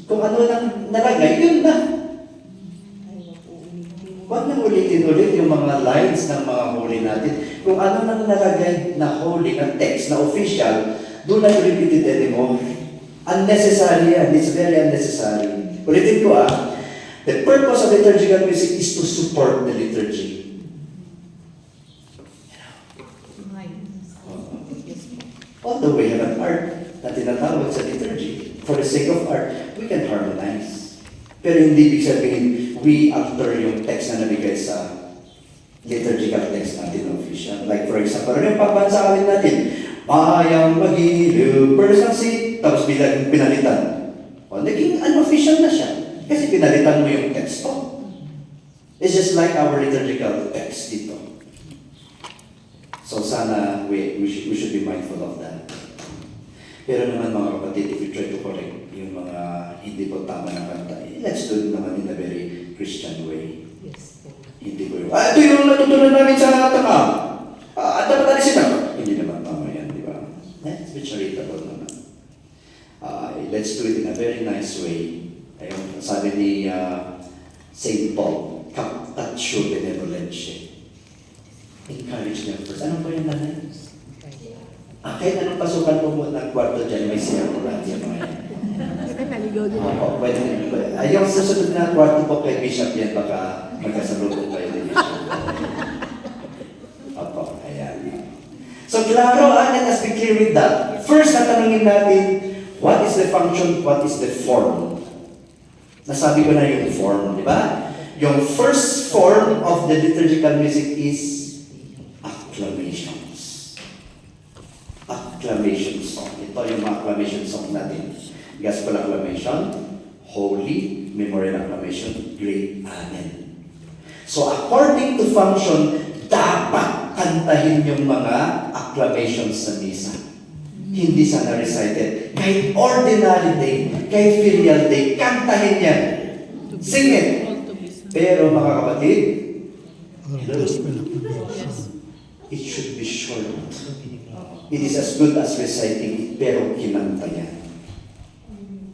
Kung ano lang nalagay, yun na. Huwag nang ulitin-ulit yung mga lines ng mga holy natin. Kung ano nang nalagay na holy, na text, na official, do not repeat it anymore. Unnecessary yan. It's very unnecessary. Ulitin ko the purpose of liturgical music is to support the liturgy. Although we have an art na tinatawag sa liturgy, for the sake of art, we can harmonize. Pero hindi ibig sabihin, we alter yung text na nabigay sa liturgical text natin official. Like for example, ano yung pagbansa kawin natin? Payang magiliw, persansi, tapos bilang pinalitan. O, naging unofficial na siya. Kasi pinalitan mo yung teksto. It's just like our liturgical text dito. So sana we should be mindful of that. Pero naman mga kapatid, if you try to correct yung mga hindi po tama na kanta, let's do it naman in a very Christian way. Yes po. Hindi ko yung, ito yung natutunan namin sa takam. Dapat alisin ako. Hindi naman tama yan, di ba? It's bit charitable naman. Let's do it in a very nice way. Ayun, sabi ni St. Paul, captatio benevolentiae. Encourage them first. Ano ba yung nanay? Kahit anong pasukan mo ng kwarto dyan, may sinapurad yan mga yan. Opo, pwede. Yung susunod na kwarto po kay Bishop yan, baka magkasalubong kayo ni Bishop. Opo, ayan. So, klaro, let us be clear with that. First, natanungin natin, what is the function, what is the form? Nasabi ko na yung form, di ba? Yung first form of the liturgical music is acclamations. Acclamation song. Ito yung mga acclamation song natin. Gospel acclamation, holy, memorial acclamation, great amen. So according to function, dapat kantahin yung mga acclamations sa misa. Hindi sana recited. Kahit ordinary day, kahit filial day, kantahin yan. Sing it. Pero mga kapatid, it should be short. It is as good as reciting it, pero kinanta yan.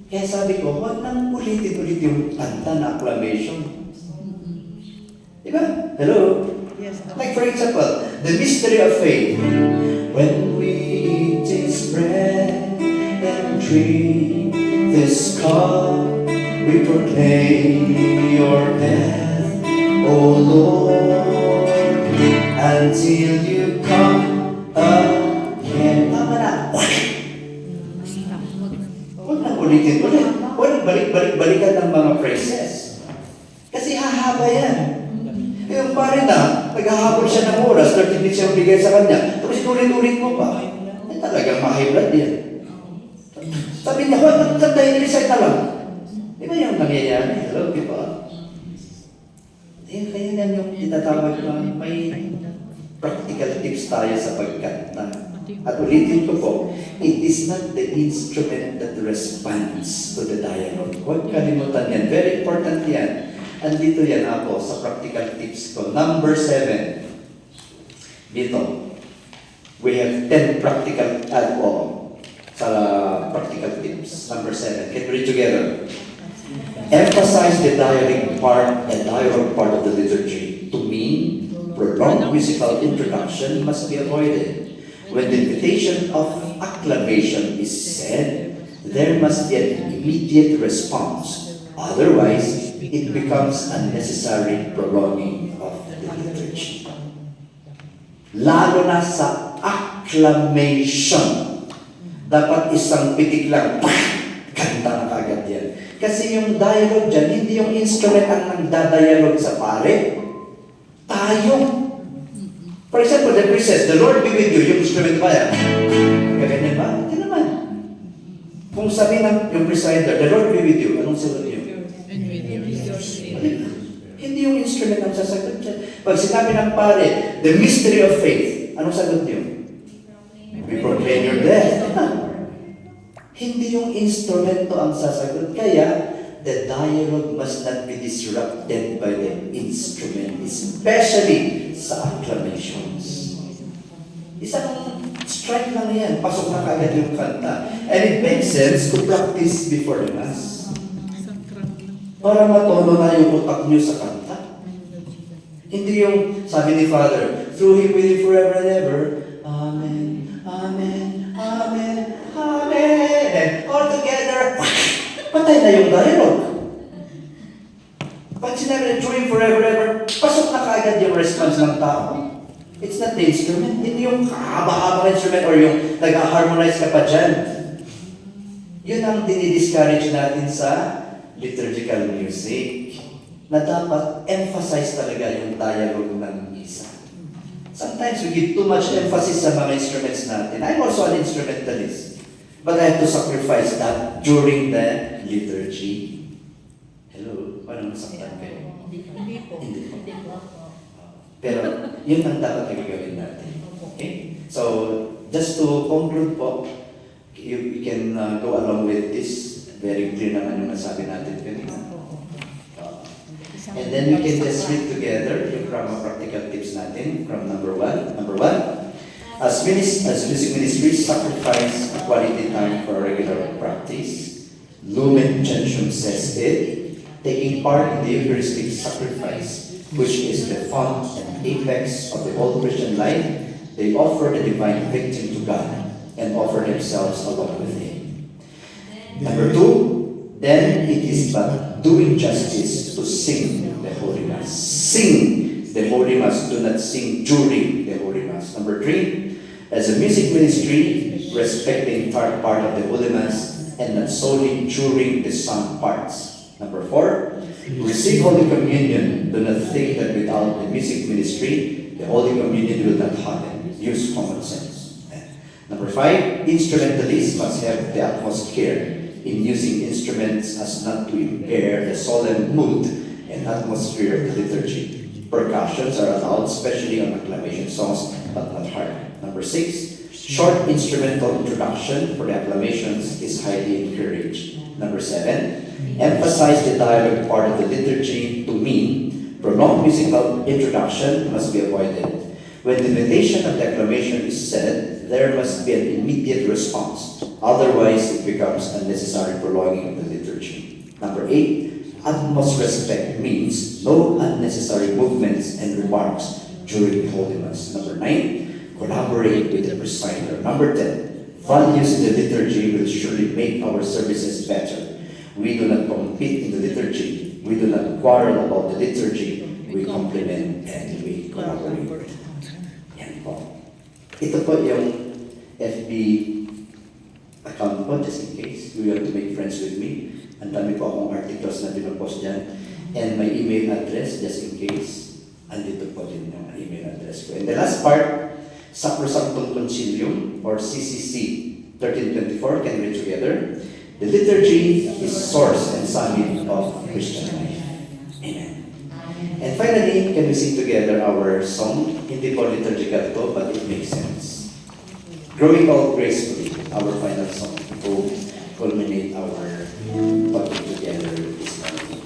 Kaya sabi ko, huwag nang ulitin-ulit yung kanta na acclamation. Diba? Hello? Yes. Like for example, the mystery of faith. When we eat this bread and drink this cup, we proclaim your death, O Lord, until you come again. Tama na. Huwag nang ulitin-ulit. Huwag balik-balikan ng mga phrases. Kasi hahaba yan. Yung pare na, naghahabol siya ng oras, 30 minutes yung bigay sa kanya, tapos ulit-ulit mo pa. Talagang ma-high blood yan. Sabi niya, huwag nang kantahin, recite na lang. Di ba yung nangyayari? Hello, di ba? Kaya yan yung itatawag na may practical tips tayo sa pagkanta. At ulitin ko po, it is not the instrument that responds to the dialogue. Huwag kalimutan yan. Very important yan. Andito yan ako sa practical tips ko. Number 7. Dito. We have 10 practical, sa practical tips. Number 7. Can we read together? Emphasize the dialogue part of the liturgy. To mean, prolonged musical introduction must be avoided. When the invitation of acclamation is said, there must be an immediate response. Otherwise, it becomes unnecessary prolonging of the liturgy. Lalo na sa acclamation, dapat isang pitik lang, kanta na kagad yan. Kasi yung dialogue dyan, hindi yung instrument ang nagdadialogue sa pare. Tayo. For example, the priest says, "The Lord be with you." Yung instrument ba yan? Kaganyan ba? Hindi naman. Kung sabi ng yung presider, "The Lord be with you," anong sagot niyo? Hindi yung instrument ang sasagot dyan. Pag sinabi ng pare, "The mystery of faith," anong sagot niyo? "We proclaim your death." Hindi yung instrumento ang sasagot. Kaya, the dialogue must not be disrupted by the instrument, especially sa acclamations. Isang strike lang yan, pasok na kagad yung kanta. And it makes sense to practice before the Mass. Para matono na yung utak nyo sa kanta. Hindi yung, sabi ni Father, "Through Him with you forever and ever, Amen, Amen, Amen, Amen." And all together, patay na yung dialogue. Pag sinabi na "through Him forever and ever," pasok na kaagad yung response ng tao. It's not the instrument. Hindi yung kahaba-habang instrument or yung nag-harmonize ka pa dyan. Yun ang dinidiscourage natin sa liturgical music, na dapat emphasize talaga yung dialogue ng misa. Sometimes we give too much emphasis sa mga instruments natin. I'm also an instrumentalist, but I have to sacrifice that during the liturgy. Hello? Parang nasaktan kayo? Hindi po. Hindi po. Hindi po. Pero yun ang dapat na gagawin natin. Okay? So, just to conclude po, you can go along with this. Very clear naman yung nasabi natin kanina. And then we can just read together yung from practical tips natin from number 1. Number 1, as music ministry, sacrifice quality time for regular practice. Lumen Gentium says it, taking part in the Eucharistic sacrifice, which is the font and apex of the whole Christian life, they offer the divine victim to God and offer themselves along with Him. Number 2, then it is but doing justice to sing the Holy Mass. Sing the Holy Mass, do not sing during the Holy Mass. Number 3, as a music ministry, respect the entire part of the Holy Mass and not solely during the sung parts. Number 4, receive Holy Communion. Do not think that without the music ministry, the Holy Communion will not happen. Use common sense. Number 5, instrumentalists must have the utmost care in using instruments as not to impair the solemn mood and atmosphere of the liturgy. Percussions are allowed, especially on acclamation songs, but not hard. Number 6, short instrumental introduction for the acclamations is highly encouraged. Number 7, emphasize the dialogue part of the liturgy to mean prolonged musical introduction must be avoided. When the invitation of the acclamation is said, there must be an immediate response. Otherwise, it becomes unnecessary prolonging of the liturgy. Number 8, utmost respect means no unnecessary movements and remarks during the Holy Mass. Number 9, collaborate with the presider. Number 10, values in the liturgy will surely make our services better. We do not compete in the liturgy. We do not quarrel about the liturgy. We complement and we collaborate. Yan po. Ito po yung FB account po, just in case you want to make friends with me. Ang dami po akong articles na pinopost dyan. And my email address, just in case, andito po din yung email address ko. And the last part, Sacrosanctum Concilium, or CCC 1324, can read together. The liturgy is source and summit of Christian life. Amen. And finally, can we sing together our song? Hindi po liturgical to, but it makes sense. Growing Old Gracefully, our final song, to culminate our talking together this morning.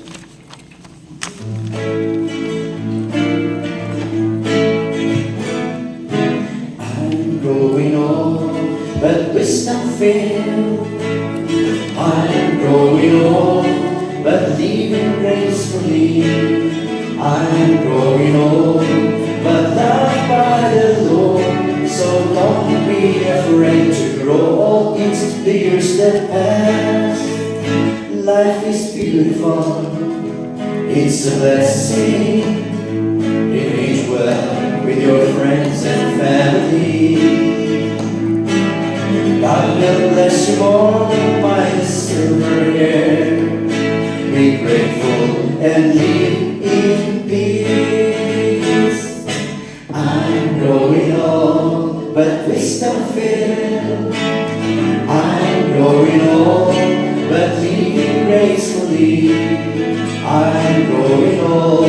wisdom fail. I'm growing old, but living gracefully. I'm growing old, but loved by the Lord. So don't be afraid to grow old. It's the years that pass. Life is beautiful. It's a blessing. You age well with your friends and family. God will bless you more than my silver hair. Be grateful and live in peace. I'm growing old, but wisdom fail. I'm growing old, but living gracefully. I'm growing old,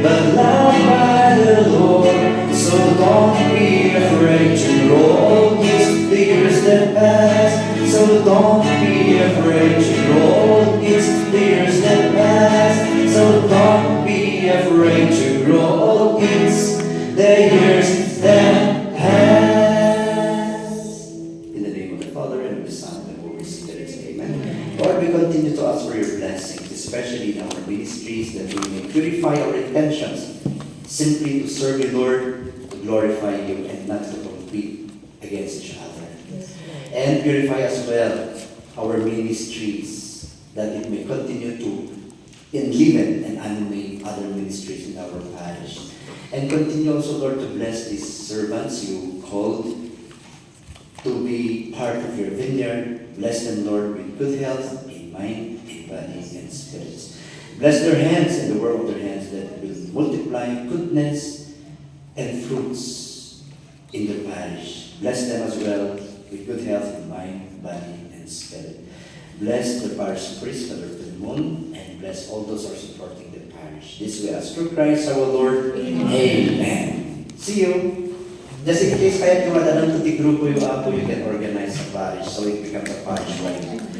but loved by the Lord. So don't be afraid to grow old. It's the years that pass. So don't be afraid to grow old. It's the years that pass. So don't be afraid to grow old. It's the years that pass. In the name of the Father, and of the Son, and of the Holy Spirit. Amen. Lord, we continue to ask for your blessings, especially in our ministries, that we may purify our intentions, simply to serve you, Lord, to glorify you, and not to compete against each other. And purify as well our ministries, that it may continue to enliven and animate other ministries in our parish. And continue also, Lord, to bless these servants you called to be part of your vineyard. Bless them, Lord, with good health in mind, in body, and spirits. Bless their hands and the work of their hands, that will multiply goodness and fruits in the parish. Bless them as well with good health in mind, body, and spirit. Bless the parish priest, Father Moon, and bless all those who are supporting the parish. This we ask through Christ our Lord. Amen. See you. Just in case kahit yung madalang tuti grupo yung apo, you can organize a parish so it becomes a parish right.